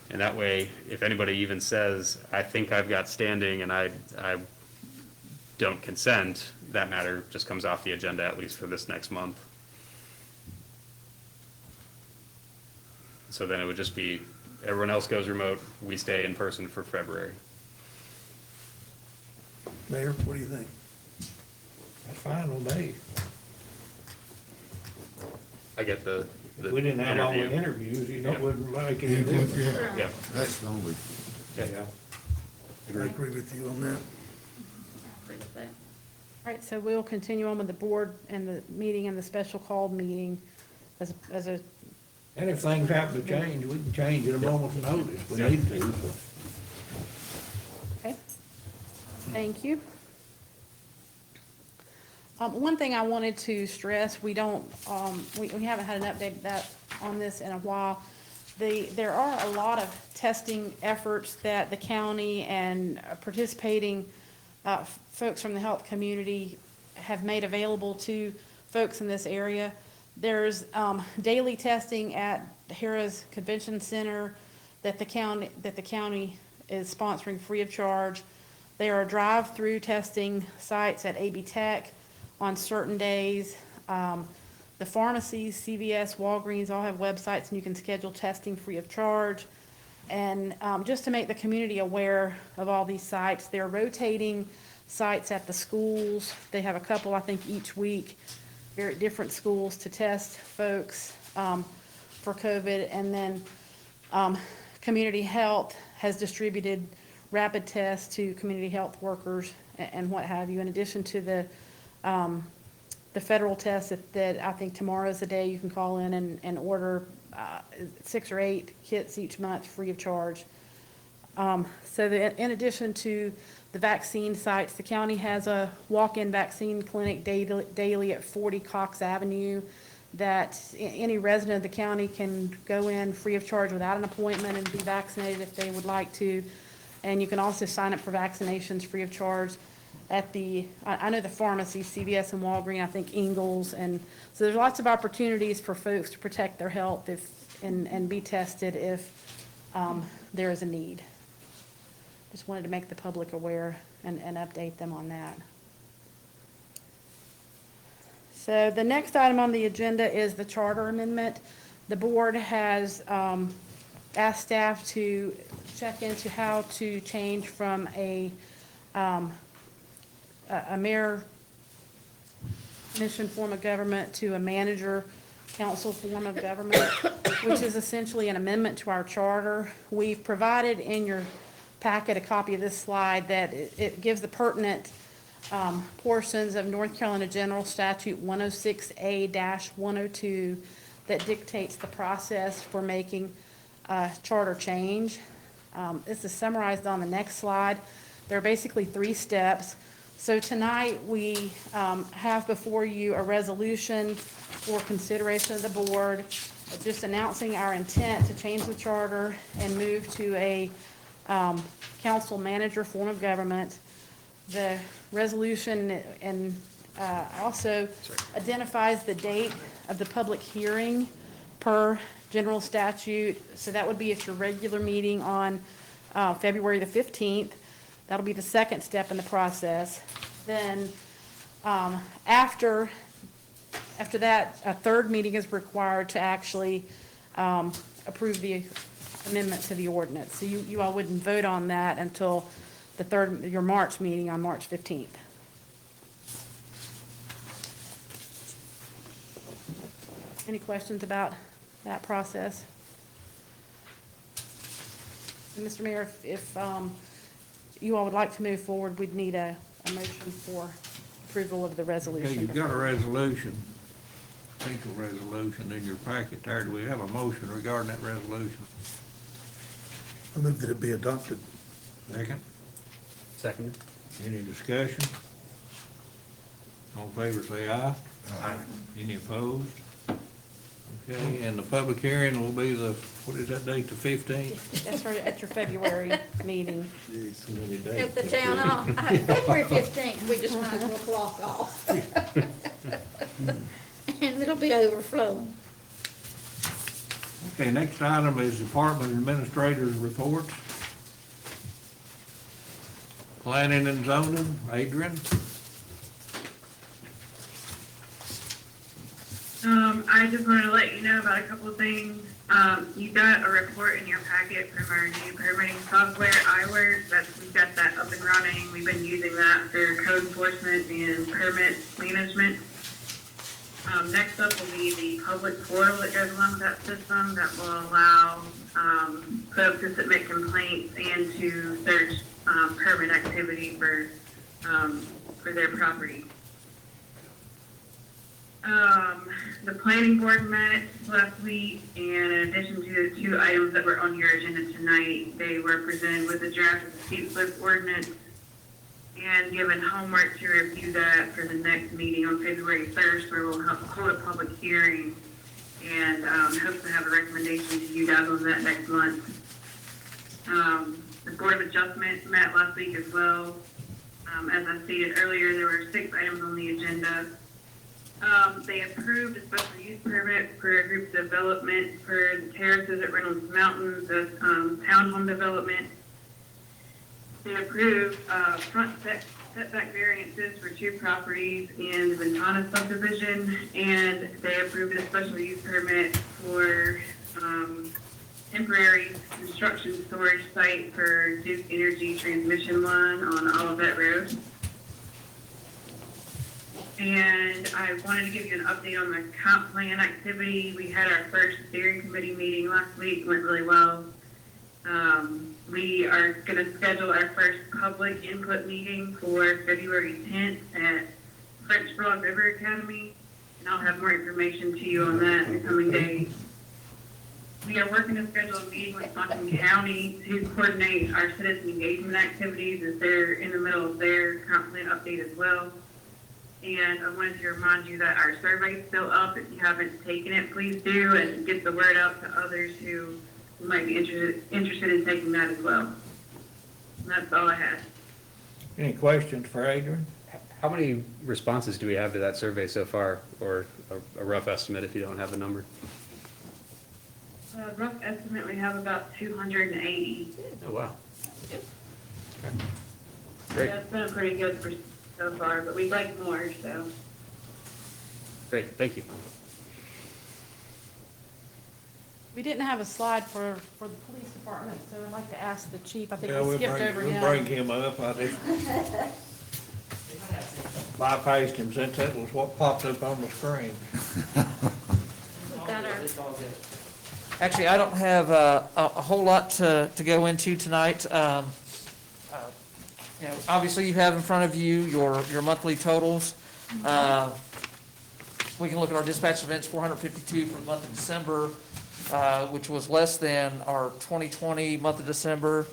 And that way, if anybody even says, I think I've got standing and I don't consent, that matter just comes off the agenda, at least for this next month. So then it would just be, everyone else goes remote, we stay in person for February. Mayor, what do you think? That's fine with me. I get the If we didn't have all the interview. interviews, you Yeah. wouldn't like any Yeah, difference. yeah, Yeah. that's the only, Yeah. I agree with you on that. I agree with that. All right, so we'll continue on with the board and the meeting and the special called meeting as a, And if things happen to change, we can change at a moment's notice, we Yeah. need to. okay? Thank you. One thing I wanted to stress, we don't, we haven't had an update on this in a while. There are a lot of testing efforts that the county and participating folks from the health community have made available to folks in this area. There's daily testing at Harrah's Convention Center that the county is sponsoring free of charge. There are drive-through testing sites at AB Tech on certain days. The pharmacies, CVS, Walgreens, all have websites, and you can schedule testing free of charge. And just to make the community aware of all these sites, they're rotating sites at the schools. They have a couple, I think, each week. They're at different schools to test folks for COVID. And then Community Health has distributed rapid tests to community health workers and what have you, in addition to the federal test that I think tomorrow's the day you can call in and order 6 or 8 kits each month free of charge. So in addition to the vaccine sites, the county has a walk-in vaccine clinic daily at 40 Cox Avenue that any resident of the county can go in free of charge without an appointment and be vaccinated if they would like to. And you can also sign up for vaccinations free of charge at I know the pharmacy, CVS and Walgreens, I think Ingalls, and so there's lots of opportunities for folks to protect their health and be tested if there is a need. Just wanted to make the public aware and update them on that. So the next item on the agenda is the charter amendment. The board has asked staff to check into how to change from a mayor commission form of government to a manager council form of government, which is essentially an amendment to our charter. We've provided in your packet a copy of this slide that it gives the pertinent portions of North Carolina General Statute 106A-102 that dictates the process for making a charter change. This is summarized on the next slide. There are basically 3 steps. So tonight, we have before you a resolution for consideration of the board, just announcing our intent to change the charter and move to a council manager form of government. The resolution and also identifies the date of the public hearing per general statute. So that would be at your regular meeting on February the 15th. That'll be the second step in the process. Then after that, a third meeting is required to actually approve the amendment to the ordinance. So you all wouldn't vote on that until your March meeting on March 15th. Any questions about that process? And Mr. Mayor, if you all would like to move forward, we'd need a motion for approval of the Okay, resolution. you've got a resolution, potential resolution in your packet there. Do we have a motion regarding that resolution? I move that it be adopted. Second? Second. Any discussion? All in favor, say aye. Aye. Any opposed? Okay, and the public hearing will be what is that date, the 15th? That's right, at your February meeting. At the town hall, February 15th, we just might as well clock off. And it'll be overflowing. Okay, next item is Department Administrators Reports. Planning and zoning, Adrian? I I just wanted to let you know about a couple of things. You got a report in your packet from our new permitting software, iWork. We've got that up and running. We've been using that for code enforcement and permit management. Next up will be the public portal that goes along with that system that will allow folks to submit complaints and to search permit activity for their property. The planning board met last week, and in addition to the 2 items that were on your agenda tonight, they were presented with a draft of the steep slope ordinance and given homework to review that for the next meeting on February 1st, where we'll hold a public hearing and hope to have a recommendation to you guys on that next month. The Board of Adjustment met last week as well. As I stated earlier, there were 6 items on the agenda. They approved a special use permit for a group development for the terraces at Reynolds Mountains, the townhome development. They approved front setback variances for 2 properties in the Ventana subdivision, and they approved a special use permit for temporary construction storage site for Duke Energy transmission line on Olivet Road. And I wanted to give you an update on the comp plan activity. We had our first steering committee meeting last week, went really well. We are going to schedule our first public input meeting for February 10th at French Broad River Academy, and I'll have more information to you on that in the coming days. We are working to schedule a meeting with Buncombe County to coordinate our citizen engagement activities as they're in the middle of their comp plan update as well. And I wanted to remind you that our survey is still up. If you haven't taken it, please do, and get the word out to others who might be interested in taking that as well. And that's all I had. Any questions for Adrian? How many responses do we have to that survey so far, or a rough estimate if you don't have a number? Rough estimate, we have about 280. Oh, wow. Okay. Great, That's been pretty good for so far, but we'd like more, so. great, thank you. We didn't have a slide for the police department, so I'd like to ask the chief. I think Yeah, we we'll skipped over bring him. him up. I just bypassed him since that was what popped up on the screen. Actually, I don't have a whole lot to go into tonight. You know, obviously, you have in front of you your monthly totals. We can look at our dispatch events, 452 for the month of December, which was less than our 2020 month of December.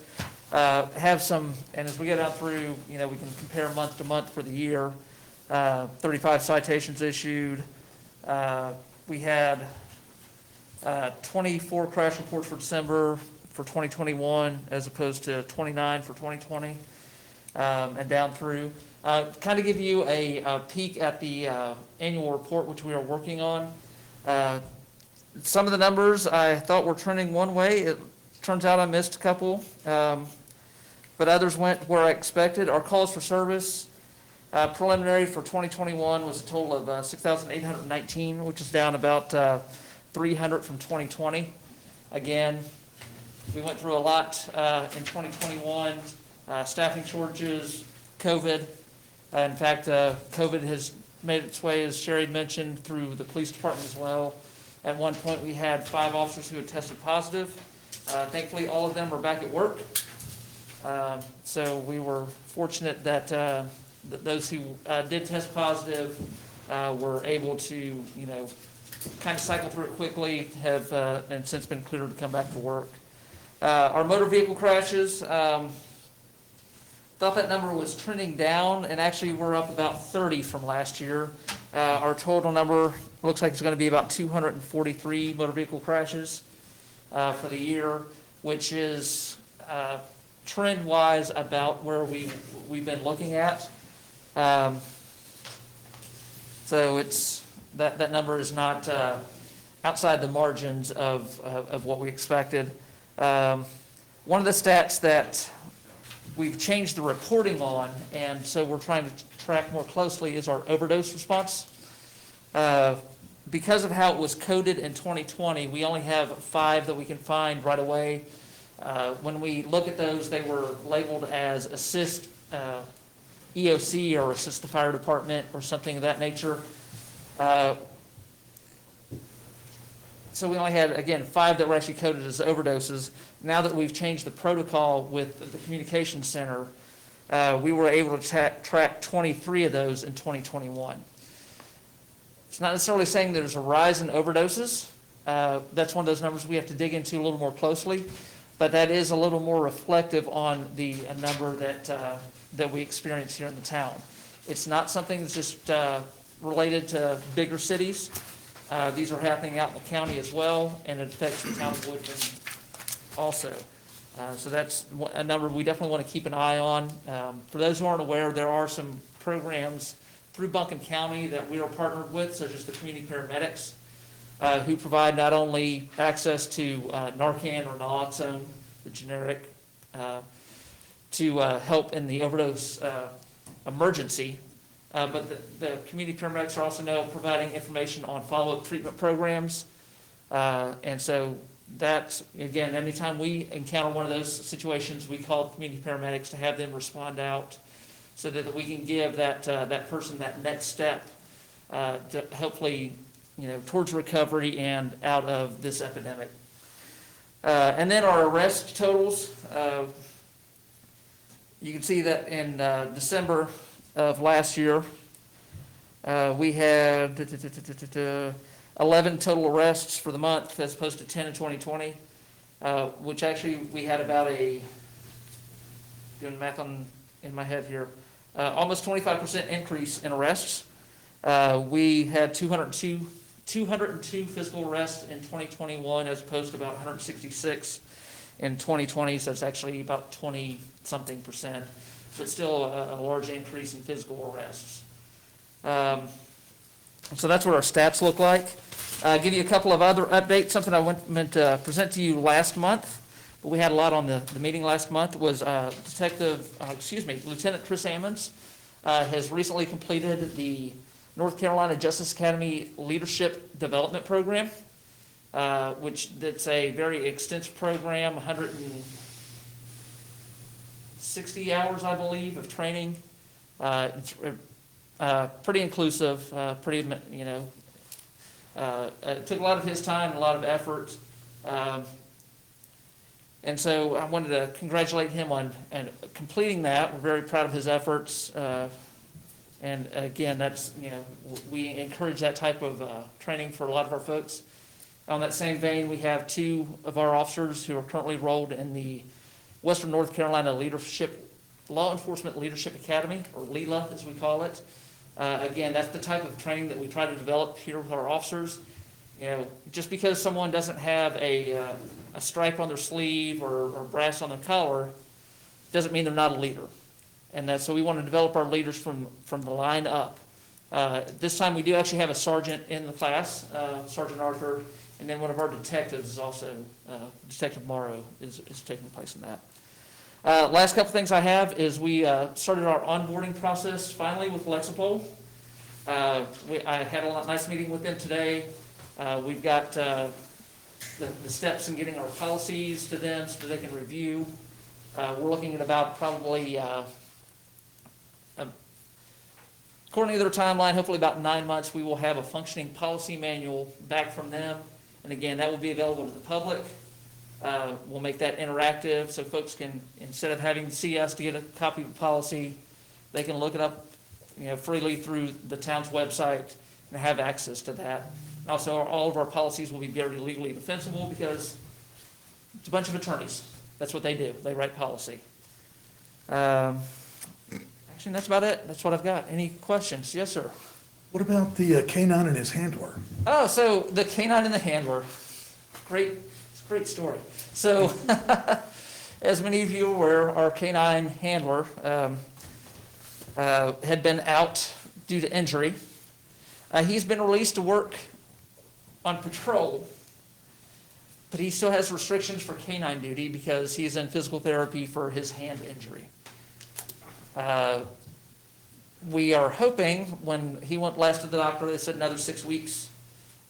Have some, and as we get out through, you know, we can compare month to month for the year. 35 citations issued. We had 24 crash reports for December for 2021 as opposed to 29 for 2020, and down through. Kind of give you a peek at the annual report, which we are working on. Some of the numbers I thought were trending one way. It turns out I missed a couple, but others went where I expected. Our calls for service preliminary for 2021 was a total of 6,819, which is down about 300 from 2020. Again, we went through a lot in 2021, staffing shortages, COVID. In fact, COVID has made its way, as Sherry mentioned, through the police department as well. At one point, we had 5 officers who had tested positive. Thankfully, all of them are back at work. So we were fortunate that those who did test positive were able to, you know, kind of cycle through it quickly, have and since been cleared to come back to work. Our motor vehicle crashes, thought that number was trending down, and actually we're up about 30 from last year. Our total number looks like it's going to be about 243 motor vehicle crashes for the year, which is trend-wise about where we've been looking at. So it's that number is not outside the margins of what we expected. One of the stats that we've changed the reporting on, and so we're trying to track more closely, is our overdose response. because of how it was coded in 2020, we only have 5 that we can find right away. When we look at those, they were labeled as assist EOC or assist the fire department or something of that nature. So we only had, again, 5 that were actually coded as overdoses. Now that we've changed the protocol with the communication center, we were able to track 23 of those in 2021. It's not necessarily saying there's a rise in overdoses. That's one of those numbers we have to dig into a little more closely, but that is a little more reflective on the number that we experience here in the town. It's not something that's just related to bigger cities. These are happening out in the county as well, and it affects the town of Woodland also. So that's a number we definitely want to keep an eye on. For those who aren't aware, there are some programs through Buncombe County that we are partnered with, such as the community paramedics, who provide not only access to Narcan or naloxone, the generic, to help in the overdose emergency, but the community paramedics are also now providing information on follow-up treatment programs. And so that's, again, anytime we encounter one of those situations, we call community paramedics to have them respond out so that we can give that person that next step to hopefully, towards recovery and out of this epidemic. And then our arrest totals, you can see that in December of last year, we had 11 total arrests for the month as opposed to 10 in 2020, which actually we had about doing the math in my head here, almost 25% increase in arrests. We had 202 physical arrests in 2021 as opposed to about 166 in 2020, so it's actually about 20-something percent, but still a large increase in physical arrests. So that's what our stats look like. I'll give you a couple of other updates. Something I meant to present to you last month, but we had a lot on the meeting last month, was Lieutenant Chris Ammons has recently completed the North Carolina Justice Academy Leadership Development Program, that's a very extensive program, 160 hours, I believe, of training. It's pretty inclusive, it took a lot of his time, a lot of effort. And so I wanted to congratulate him on completing that. We're very proud of his efforts. And again, that's, we encourage that type of training for a lot of our folks. On that same vein, we have 2 of our officers who are currently enrolled in the Western North Carolina Law Enforcement Leadership Academy, or LELA as we call it. Again, that's the type of training that we try to develop here with our officers. Just because someone doesn't have a stripe on their sleeve or brass on their collar, doesn't mean they're not a leader. And so we want to develop our leaders from the line up. This time we do actually have a sergeant in the class, Sergeant Arthur, and then one of our detectives is also, Detective Morrow is taking place in that. Last couple things I have is we started our onboarding process finally with Lexipol. I had a nice meeting with them today. We've got the steps in getting our policies to them so that they can review. We're looking at about probably, according to their timeline, hopefully about 9 months, we will have a functioning policy manual back from them. And again, that will be available to the public. We'll make that interactive so folks can, instead of having to see us to get a copy of the policy, they can look it up, freely through the town's website and have access to that. Also, all of our policies will be very legally defensible because it's a bunch of attorneys. That's what they do. They write policy. Actually, that's about it. That's what I've got. Any questions? Yes, sir. What about the canine and his handler? Oh, so the canine and the handler. It's a great story. So, as many of you are aware, our canine handler had been out due to injury. He's been released to work on patrol, but he still has restrictions for canine duty because he's in physical therapy for his hand injury. We are hoping, when he went last to the doctor, they said another 6 weeks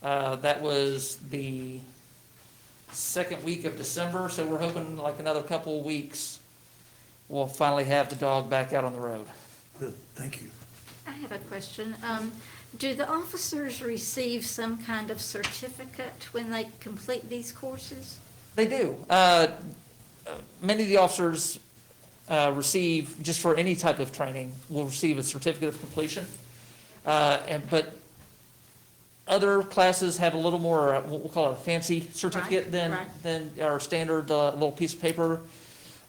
That was the second week of December, so we're hoping like another couple of weeks, we'll finally have the dog back out on the road. Good, thank you. I have a question. Do the officers receive some kind of certificate when they complete these courses? They do. Many of the officers receive, just for any type of training, will receive a certificate of completion. But other classes have a little more, what we'll call a fancy certificate Right. than our standard little piece of paper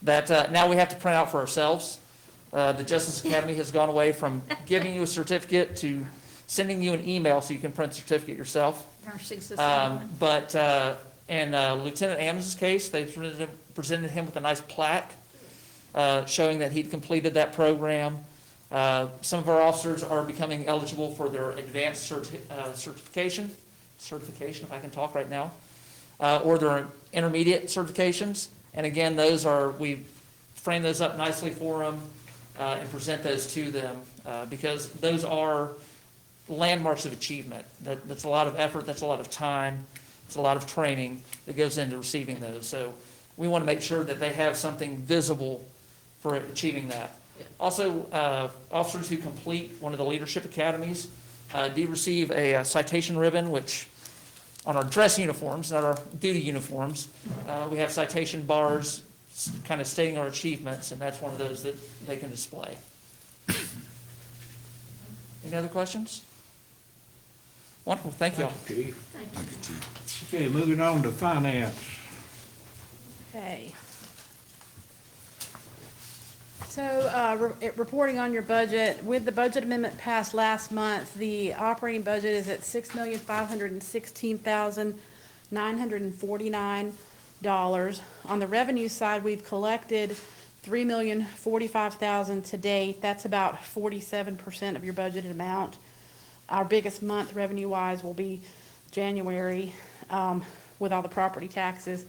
that now we have to print out for ourselves. The Justice Academy has gone away from giving you a certificate to sending you an email so you can print the certificate yourself. Nursing's the same one. In Lieutenant Adams' case, they presented him with a nice plaque showing that he'd completed that program. Some of our officers are becoming eligible for their advanced certification, if I can talk right now, or their intermediate certifications. And again, we frame those up nicely for them and present those to them because those are landmarks of achievement. That's a lot of effort, that's a lot of time, it's a lot of training that goes into receiving those. So we want to make sure that they have something visible for achieving that. Also, officers who complete one of the leadership academies do receive a citation ribbon, which on our dress uniforms, not our duty uniforms, we have citation bars kind of stating our achievements, and that's one of those that they can display. Any other questions? Wonderful, thank you all. Chief. Thank Thank you, Chief. Okay, moving on to finance. Okay. So, reporting on your budget, with the budget amendment passed last month, the operating budget is at $6,516,949. On the revenue side, we've collected $3,045,000 to date. That's about 47% of your budgeted amount. Our biggest month revenue-wise will be January, with all the property taxes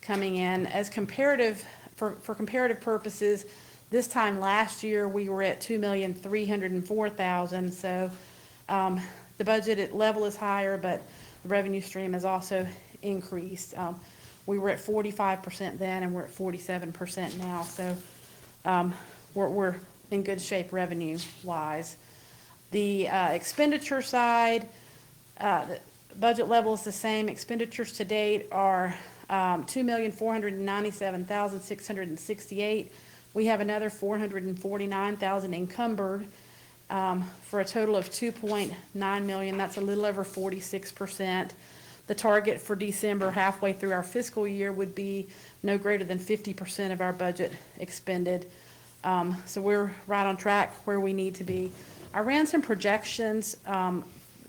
coming in. As comparative, for comparative purposes, this time last year, we were at $2,304,000, so the budgeted level is higher, but the revenue stream has also increased. We were at 45% then, and we're at 47% now, so we're in good shape revenue-wise. The expenditure side, the budget level is the same. Expenditures to date are $2,497,668. We have another $449,000 encumbered for a total of $2.9 million. That's a little over 46%. The target for December, halfway through our fiscal year, would be no greater than 50% of our budget expended. So we're right on track where we need to be. I ran some projections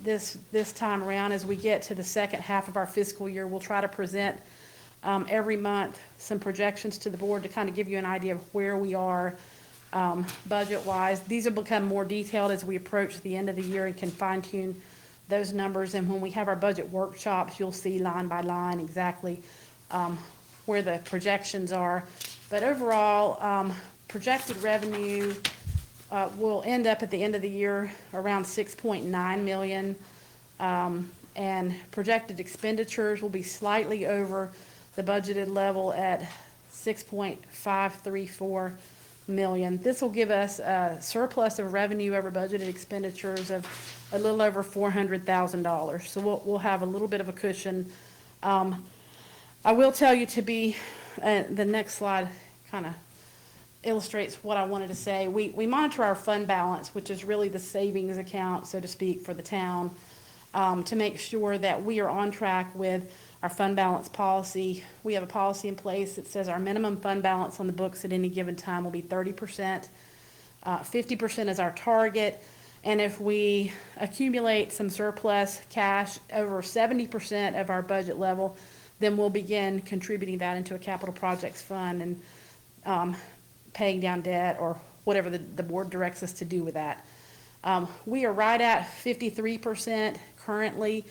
this time around. As we get to the second half of our fiscal year, we'll try to present every month some projections to the board to kind of give you an idea of where we are budget-wise. These will become more detailed as we approach the end of the year and can fine-tune those numbers. And when we have our budget workshops, you'll see line by line exactly where the projections are. But overall, projected revenue will end up at the end of the year around $6.9 million. And projected expenditures will be slightly over the budgeted level at $6.534 million. This will give us a surplus of revenue over budgeted expenditures of a little over $400,000. So we'll have a little bit of a cushion. I will tell you the next slide kind of illustrates what I wanted to say. We monitor our fund balance, which is really the savings account, so to speak, for the town, to make sure that we are on track with our fund balance policy. We have a policy in place that says our minimum fund balance on the books at any given time will be 30%. 50% is our target. And if we accumulate some surplus cash over 70% of our budget level, then we'll begin contributing that into a capital projects fund and paying down debt or whatever the board directs us to do with that. We are right at 53% currently.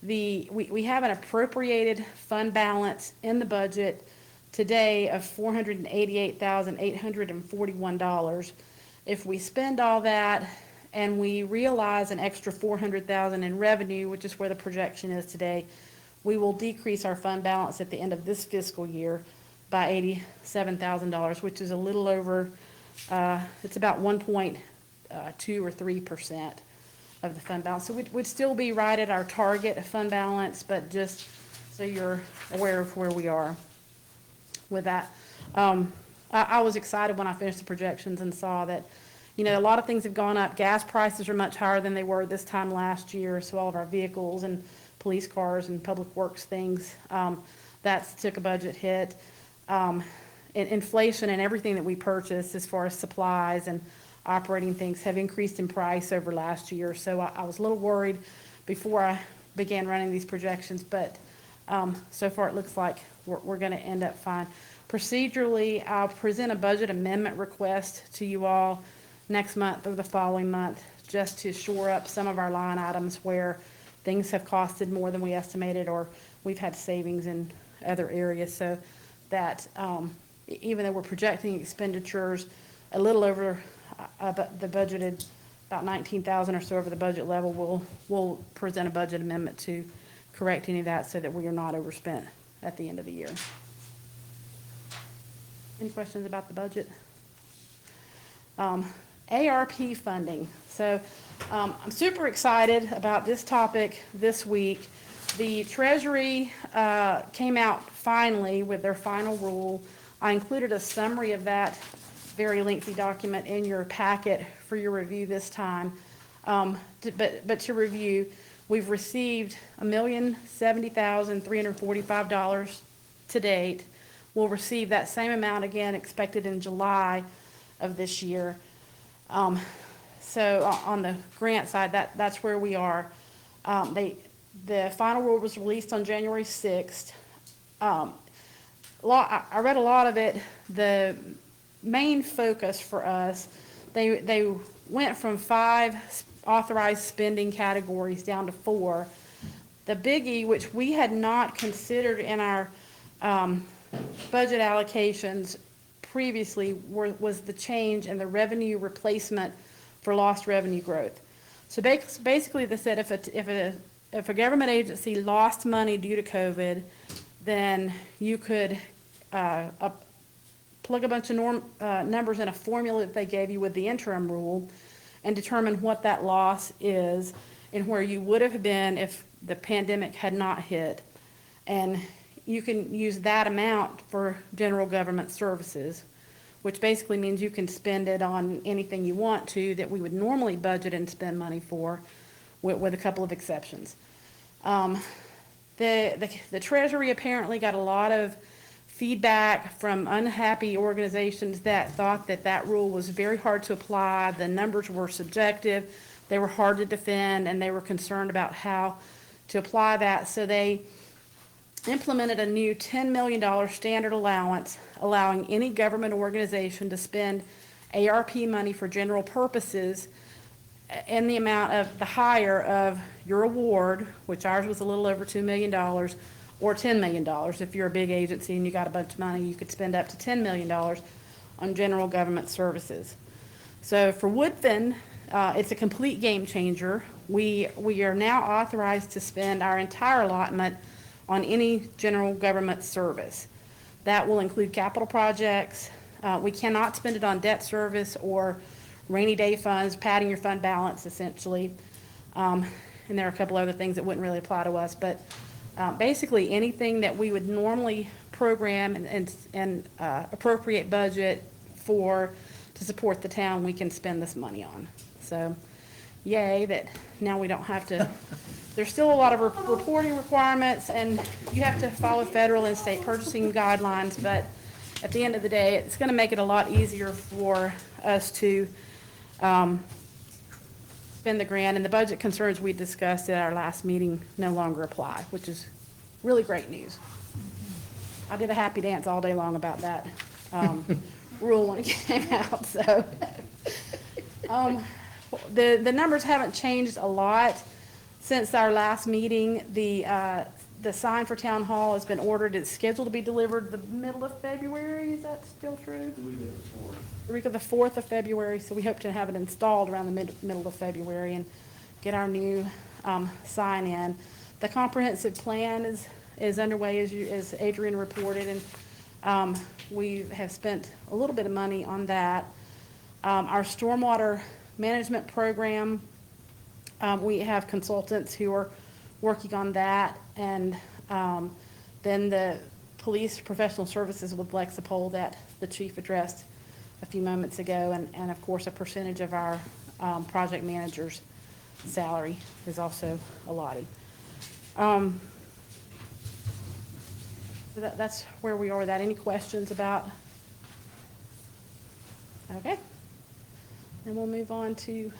We have an appropriated fund balance in the budget today of $488,841. If we spend all that and we realize an extra 400,000 in revenue, which is where the projection is today, we will decrease our fund balance at the end of this fiscal year by $87,000, which is a little over, it's about 1.2 or 3% of the fund balance. So we'd still be right at our target fund balance, but just so you're aware of where we are with that. I was excited when I finished the projections and saw that, a lot of things have gone up. Gas prices are much higher than they were this time last year, so all of our vehicles and police cars and public works things, that took a budget hit. Inflation and everything that we purchase as far as supplies and operating things have increased in price over last year. So I was a little worried before I began running these projections, but so far it looks like we're going to end up fine. Procedurally, I'll present a budget amendment request to you all next month or the following month, just to shore up some of our line items where things have costed more than we estimated, or we've had savings in other areas, so that even though we're projecting expenditures a little over the budgeted, about 19,000 or so over the budget level, we'll present a budget amendment to correct any of that so that we are not overspent at the end of the year. Any questions about the budget? ARP funding. So I'm super excited about this topic this week. The Treasury came out finally with their final rule. I included a summary of that very lengthy document in your packet for your review this time. But to review, we've received $1,070,345 to date. We'll receive that same amount again expected in July of this year. So on the grant side, that's where we are. The final rule was released on January 6th. I read a lot of it. The main focus for us, they went from 5 authorized spending categories down to 4. The biggie, which we had not considered in our budget allocations previously, was the change in the revenue replacement for lost revenue growth. So basically they said if a government agency lost money due to COVID, then you could plug a bunch of numbers in a formula that they gave you with the interim rule and determine what that loss is and where you would have been if the pandemic had not hit. And you can use that amount for general government services, which basically means you can spend it on anything you want to that we would normally budget and spend money for, with a couple of exceptions. The Treasury apparently got a lot of feedback from unhappy organizations that thought that rule was very hard to apply. The numbers were subjective, they were hard to defend, and they were concerned about how to apply that. So they implemented a new $10 million standard allowance, allowing any government organization to spend ARP money for general purposes in the amount of the higher of your award, which ours was a little over $2 million, or $10 million. If you're a big agency and you got a bunch of money, you could spend up to $10 million on general government services. So for Woodfin, it's a complete game changer. We are now authorized to spend our entire allotment on any general government service. That will include capital projects. We cannot spend it on debt service or rainy day funds, padding your fund balance essentially. And there are a couple other things that wouldn't really apply to us, but basically anything that we would normally program and appropriate budget for to support the town, we can spend this money on. So yay that now we don't have to. There's still a lot of reporting requirements, and you have to follow federal and state purchasing guidelines, but at the end of the day, it's going to make it a lot easier for us to spend the grant, and the budget concerns we discussed at our last meeting no longer apply, which is really great news. I did a happy dance all day long about that rule when it came out. So the numbers haven't changed a lot since our last meeting. The the sign for town hall has been ordered. It's scheduled to be delivered the middle of February. Is that still true? The week of the 4th of February, so we hope to have it installed around the middle of February and get our new sign in. The comprehensive plan is underway, as Adrian reported, and we have spent a little bit of money on that. Our stormwater management program, we have consultants who are working on that, and then the police professional services with Lexipol that the chief addressed a few moments ago, and of course, a percentage of our project manager's salary is also allotted. So that's where we are with that. Any questions about? Okay. Then we'll move on to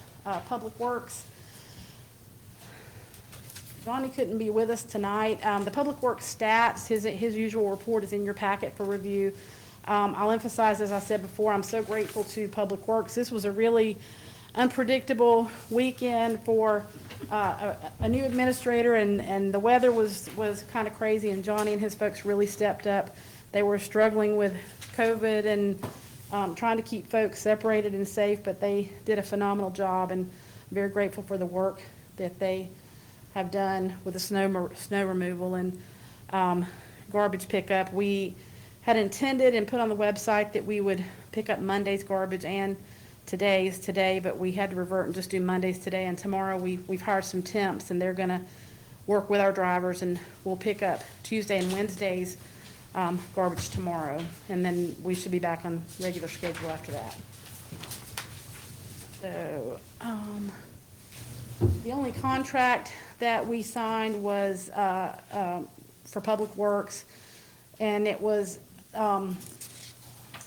Public Works. Johnny couldn't be with us tonight. The Public Works stats, his usual report is in your packet for review. I'll emphasize, as I said before, I'm so grateful to Public Works. This was a really unpredictable weekend for a new administrator, and the weather was kind of crazy, and Johnny and his folks really stepped up. They were struggling with COVID and trying to keep folks separated and safe, but they did a phenomenal job, and I'm very grateful for the work that they have done with the snow removal and garbage pickup. We had intended and put on the website that we would pick up Monday's garbage and today's today, but we had to revert and just do Mondays today and tomorrow. We've hired some temps, and they're gonna work with our drivers, and we'll pick up Tuesday and Wednesday's garbage tomorrow, and then we should be back on regular schedule after that. So, the only contract that we signed was for Public Works, and it was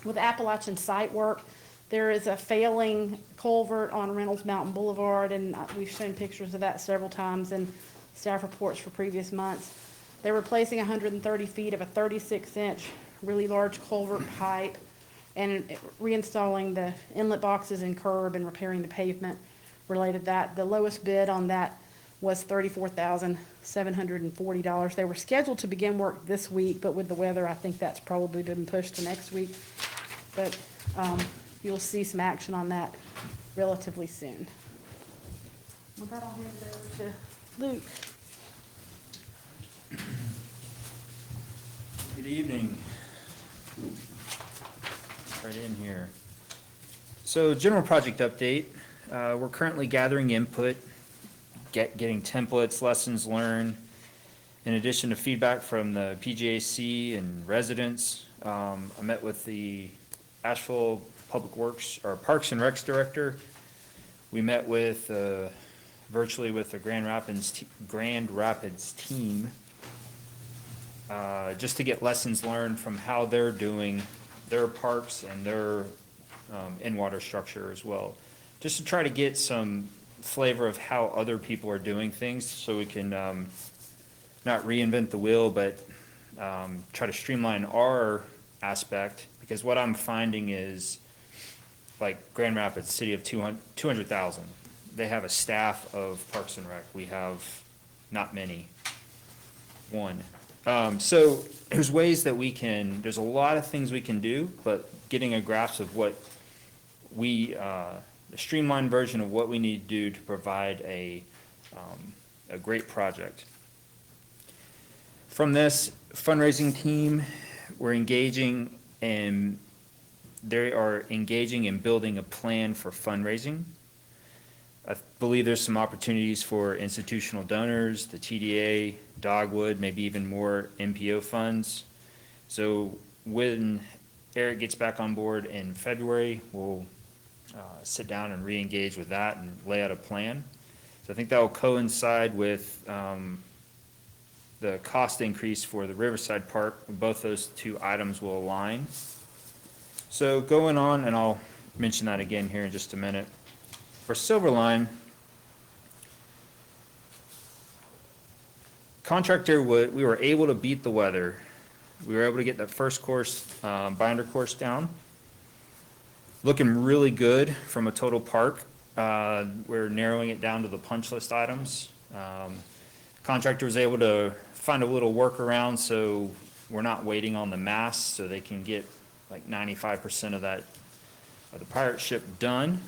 with Appalachian Site Work. There is a failing culvert on Reynolds Mountain Boulevard, and we've shown pictures of that several times in staff reports for previous months. They're replacing 130 feet of a 36-inch, really large culvert pipe, and reinstalling the inlet boxes and curb and repairing the pavement related to that. The lowest bid on that was $34,740. They were scheduled to begin work this week, but with the weather, I think that's probably been pushed to next week. But you'll see some action on that relatively soon. With that, I'll hand it over to Luke. Good evening. Right in here. So, general project update. We're currently gathering input, getting templates, lessons learned, in addition to feedback from the PGAC and residents. I met with the Asheville Public Works, or Parks and Recs Director. We met with, virtually with the Grand Rapids team, just to get lessons learned from how they're doing their parks and their in-water structure as well. Just to try to get some flavor of how other people are doing things, so we can not reinvent the wheel, but try to streamline our aspect. Because what I'm finding is, like Grand Rapids, city of 200,000, they have a staff of Parks and Rec. We have not many, one. So there's ways that we can, there's a lot of things we can do, but getting a grasp of what we, the streamlined version of what we need to do to provide a great project. From this fundraising team, we're engaging, and they are engaging in building a plan for fundraising. I believe there's some opportunities for institutional donors, the TDA, Dogwood, maybe even more MPO funds. So when Eric gets back on board in February, we'll sit down and re-engage with that and lay out a plan. So I think that will coincide with the cost increase for the Riverside Park. Both those two items will align. So going on, and I'll mention that again here in just a minute. For Silverline, contractor, we were able to beat the weather. We were able to get that first course, binder course down. Looking really good from a total park. We're narrowing it down to the punch list items. Contractor was able to find a little workaround so we're not waiting on the mast, so they can get like 95% of that, of the pirate ship done.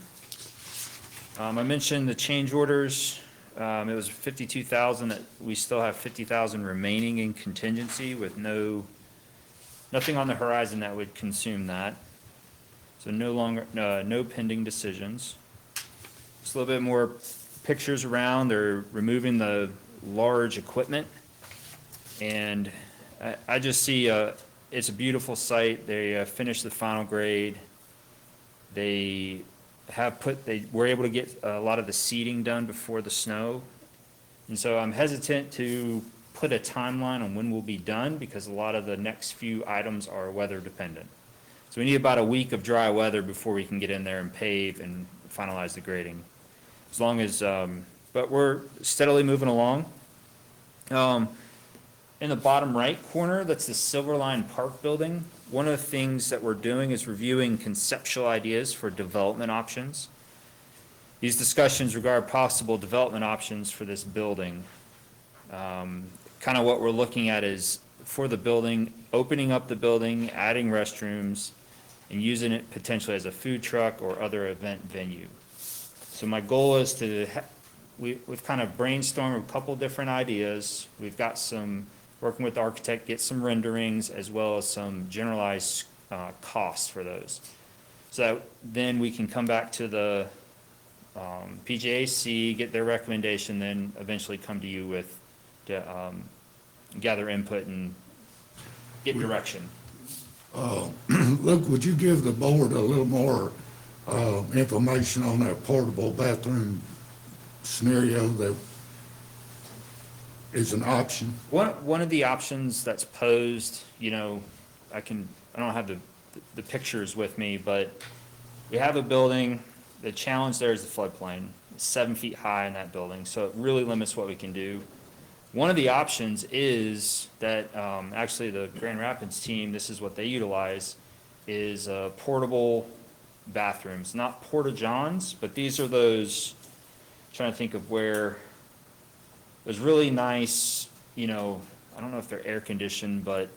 I mentioned the change orders. It was 52,000, that we still have 50,000 remaining in contingency with nothing on the horizon that would consume that. So no pending decisions. Just a little bit more pictures around. They're removing the large equipment. And I just see, it's a beautiful site. They finished the final grade. They were able to get a lot of the seeding done before the snow. And so I'm hesitant to put a timeline on when we'll be done because a lot of the next few items are weather dependent. So we need about a week of dry weather before we can get in there and pave and finalize the grading. As long as, but we're steadily moving along. In the bottom right corner, that's the Silverline Park building. One of the things that we're doing is reviewing conceptual ideas for development options. These discussions regard possible development options for this building. Kind of what we're looking at is for the building, opening up the building, adding restrooms, and using it potentially as a food truck or other event venue. So my goal is to, we've kind of brainstormed a couple different ideas. We've got some, working with the architect, get some renderings as well as some generalized costs for those. So then we can come back to the PJAC, get their recommendation, then eventually come to you with, gather input and get direction. Luke, would you give the board a little more information on that portable bathroom scenario that is an option? One of the options that's posed, you know, I don't have the pictures with me, but we have a building. The challenge there is the floodplain. It's 7 feet high in that building, so it really limits what we can do. One of the options is that, actually the Grand Rapids team, this is what they utilize, is portable bathrooms, not porta-johns, but these are those, trying to think of where, those really nice, you know, I don't know if they're air conditioned, but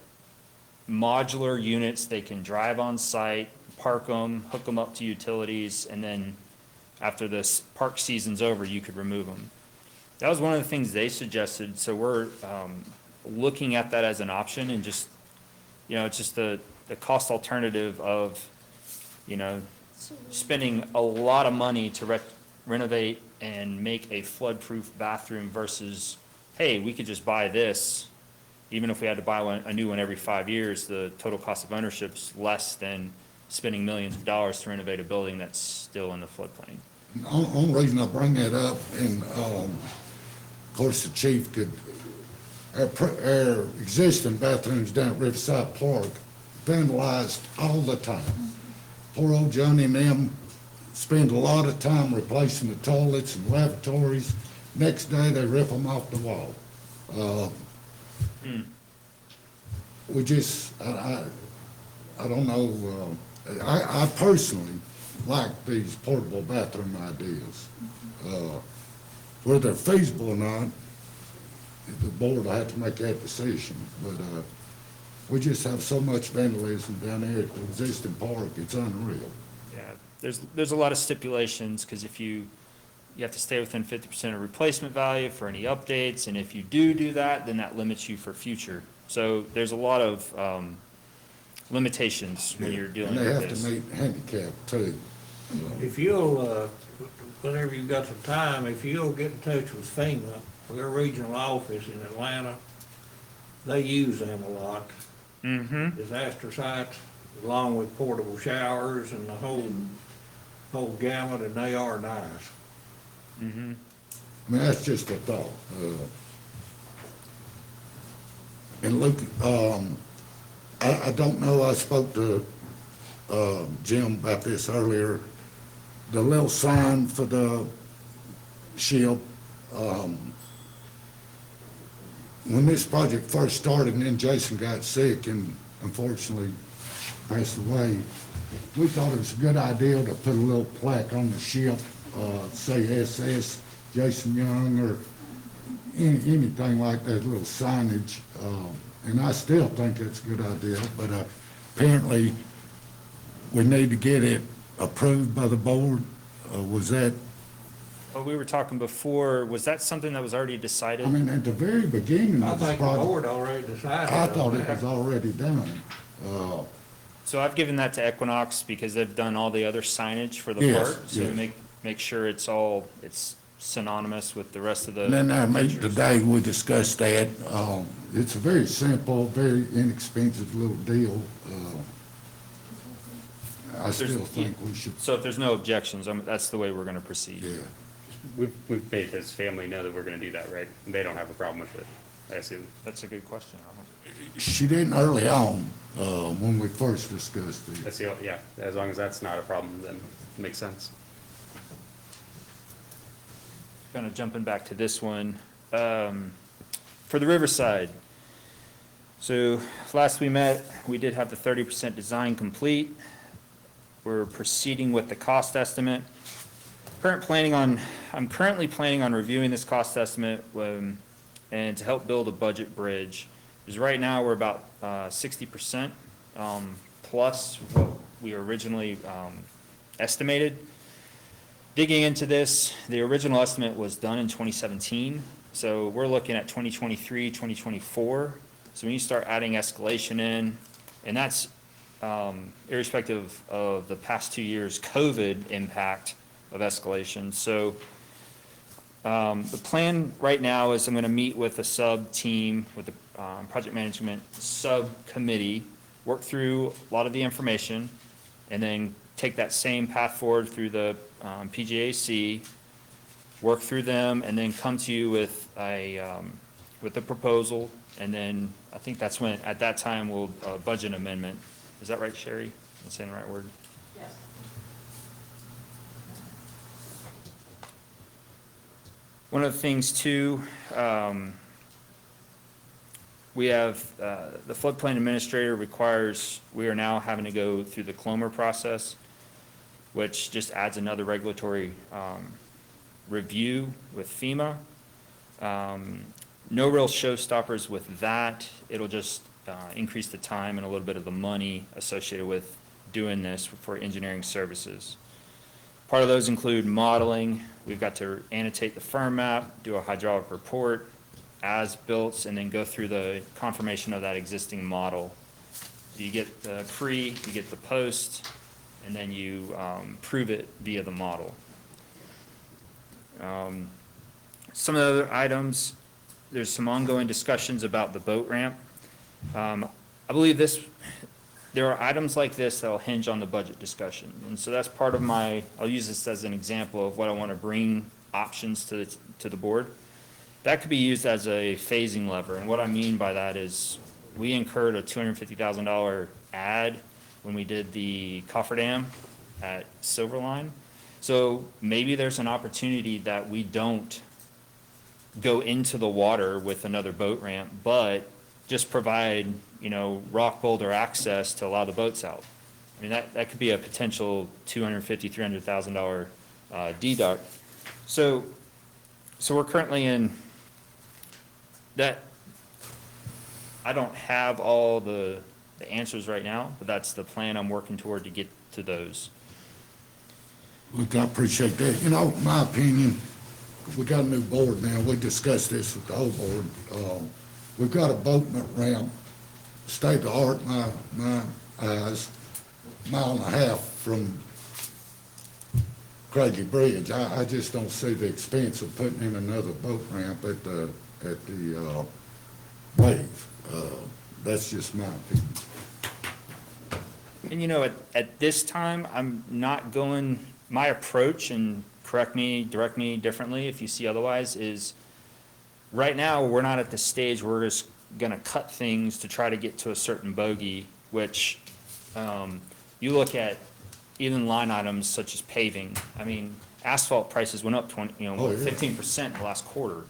modular units. They can drive on site, park them, hook them up to utilities, and then after this park season's over, you could remove them. That was one of the things they suggested, so we're looking at that as an option and just, you know, it's just the cost alternative of, you know, spending a lot of money to renovate and make a flood-proof bathroom versus, hey, we could just buy this. Even if we had to buy a new one every 5 years, the total cost of ownership's less than spending millions of dollars to renovate a building that's still in the floodplain. Only reason I bring that up, and of course the chief could, our existing bathrooms down at Riverside Park, vandalized all the time. Poor old Johnny and them spend a lot of time replacing the toilets and lavatories. Next day, they rip them off the wall. We just, I don't know, I personally like these portable bathroom ideas. Whether they're feasible or not, the board will have to make that decision. But we just have so much vandalism down there at the existing park, it's unreal. Yeah, there's a lot of stipulations, because if you have to stay within 50% of replacement value for any updates, and if you do that, then that limits you for future. So there's a lot of limitations when you're dealing with this. And they have to meet handicap too. If you'll, whenever you've got some time, if you'll get in touch with FEMA, their regional office in Atlanta, they use them a lot. Disaster sites, along with portable showers and the whole gamut, and they are nice. I mean, that's just a thought. And Luke, I don't know, I spoke to Jim about this earlier. The little sign for the ship, when this project first started and then Jason got sick and unfortunately passed away, we thought it was a good idea to put a little plaque on the ship, say SS Jason Young, or anything like that, little signage, and I still think that's a good idea, but apparently we need to get it approved by the board. Was that, Well, we were talking before, was that something that was already I decided? mean, at the very beginning I of this think the project, board already decided. I on thought it that. was already done. So I've given that to Equinox because they've done all the other signage for the Yes, park. So yes. make sure it's synonymous with the rest of the. And then our meeting features. today, we discussed that. It's a very simple, very inexpensive little deal. I still think we should, So if there's no objections, that's the way we're gonna proceed. yeah. We've made his family know that we're gonna do that, right? And they don't have a problem with it, I assume. That's a good question. She didn't early on, when we first discussed it. That's the, yeah, as long as that's not a problem, then it makes sense. Kind of jumping back to this one. For the Riverside. So last we met, we did have the 30% design complete. We're proceeding with the cost estimate. I'm currently planning on reviewing this cost estimate, and to help build a budget bridge. Because right now, we're about 60% plus what we originally estimated. Digging into this, the original estimate was done in 2017, so we're looking at 2023, 2024. So when you start adding escalation in, and that's irrespective of the past 2 years' COVID impact of escalation. So the plan right now is I'm going to meet with a sub-team, with the project management subcommittee, work through a lot of the information, and then take that same path forward through the PGAC, work through them, and then come to you with a proposal. And then I think that's when, at that time, we'll budget amendment. Is that right, Sherry? I'm saying the right word? Yes. One of the things too, we have, the floodplain administrator requires, we are now having to go through the Clomer process, which just adds another regulatory review with FEMA. No real showstoppers with that. It'll just increase the time and a little bit of the money associated with doing this for engineering services. Part of those include modeling. We've got to annotate the firm map, do a hydraulic report, as-built, and then go through the confirmation of that existing model. You get the pre, you get the post, and then you prove it via the model. Some of the other items, there's some ongoing discussions about the boat ramp. I believe there are items like this that will hinge on the budget discussion. And so that's part of I'll use this as an example of what I want to bring options to the board. That could be used as a phasing lever. And what I mean by that is we incurred a $250,000 ad when we did the cofferdam at Silverline. So maybe there's an opportunity that we don't go into the water with another boat ramp, but just provide, rock boulder access to allow the boats out. I mean, that could be a potential $250,000, $300,000 deduct. So we're currently in that. I don't have all the answers right now, but that's the plan I'm working toward to get to those. Look, I appreciate that. My opinion, we got a new board now. We discussed this with the whole board. We've got a boat ramp, state of the art, my eyes, mile and a half from Craigie Bridge. I just don't see the expense of putting in another boat ramp at the wave. That's just my opinion. And at this time, I'm not going, my approach, and direct me differently if you see otherwise, is right now, we're not at the stage where we're just gonna cut things to try to get to a certain bogey, which, you look at even line items such as paving. I mean, asphalt prices went up 15% in the last quarter.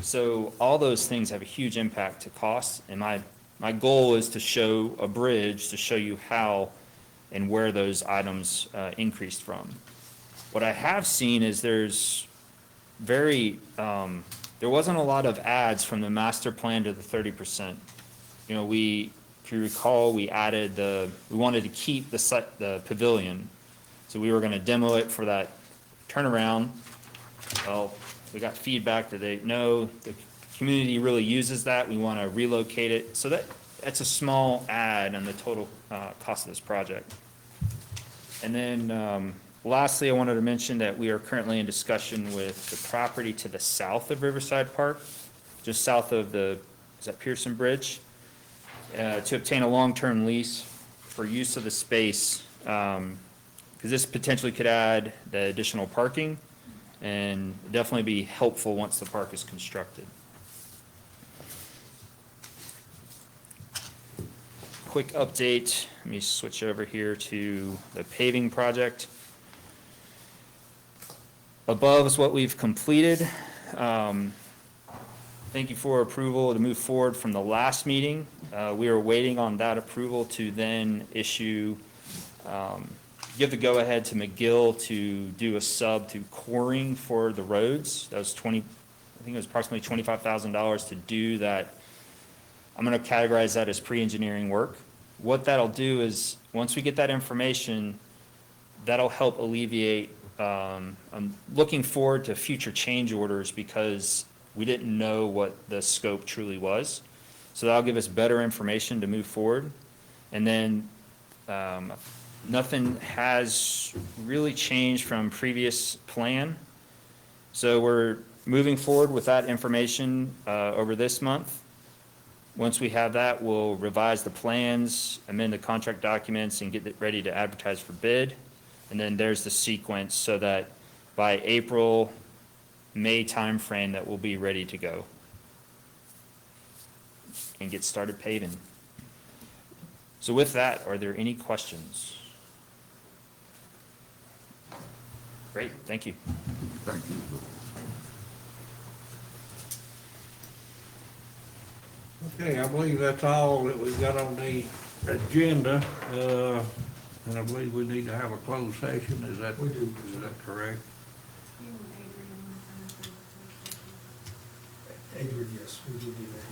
So all those things have a huge impact to costs, and my goal is to show a bridge to show you how and where those items increased from. What I have seen is there there wasn't a lot of adds from the master plan to the 30%. You know, if you recall, we wanted to keep the pavilion. So we were gonna demo it for that turnaround. Well, we got feedback that the community really uses that, we wanna relocate it. So that's a small add on the total, cost of this project. And then, lastly, I wanted to mention that we are currently in discussion with the property to the south of Riverside Park, just south of is that Pearson Bridge? To obtain a long-term lease for use of the space, because this potentially could add the additional parking and definitely be helpful once the park is constructed. Quick update, let me switch over here to the paving project. Above is what we've completed. Thank you for approval to move forward from the last meeting. We are waiting on that approval to then issue, give the go-ahead to McGill to do a sub to coring for the roads. That was I think it was approximately $25,000 to do that. I'm gonna categorize that as pre-engineering work. What that'll do is, once we get that information, that'll help alleviate, I'm looking forward to future change orders because we didn't know what the scope truly was. So that'll give us better information to move forward. And then, nothing has really changed from previous plan. So we're moving forward with that information, over this month. Once we have that, we'll revise the plans, amend the contract documents, and get it ready to advertise for bid. And then there's the sequence so that by April, May timeframe that we'll be ready to go and get started paving. So with that, are there any questions? Great, thank you. Thank you. Okay, I believe that's all that we've got on the agenda, and I believe we need to have a closed session, is that correct? Adrian, yes, we do need that.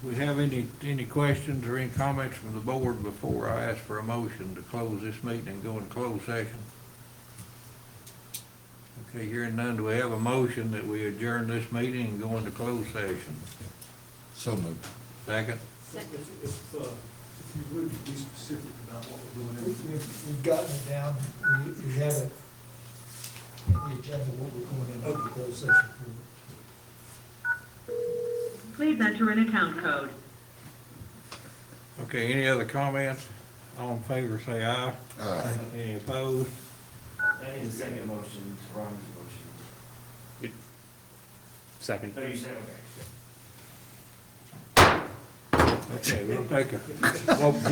We have any questions or any comments from the board before I ask for a motion to close this meeting and go into closed session? Okay, hearing none, do we have a motion that we adjourn this meeting and go into closed session? So moved. Second? If you would be specific about what we're doing. We've gotten it down, we have it, in the agenda, what we're going into closed session for. Please enter an account code. Okay, any other comments? All in favor, say aye. Aye. Any opposed? I need a second motion to Ron's motion. Second. No, you said, okay. Okay, we'll take a, well,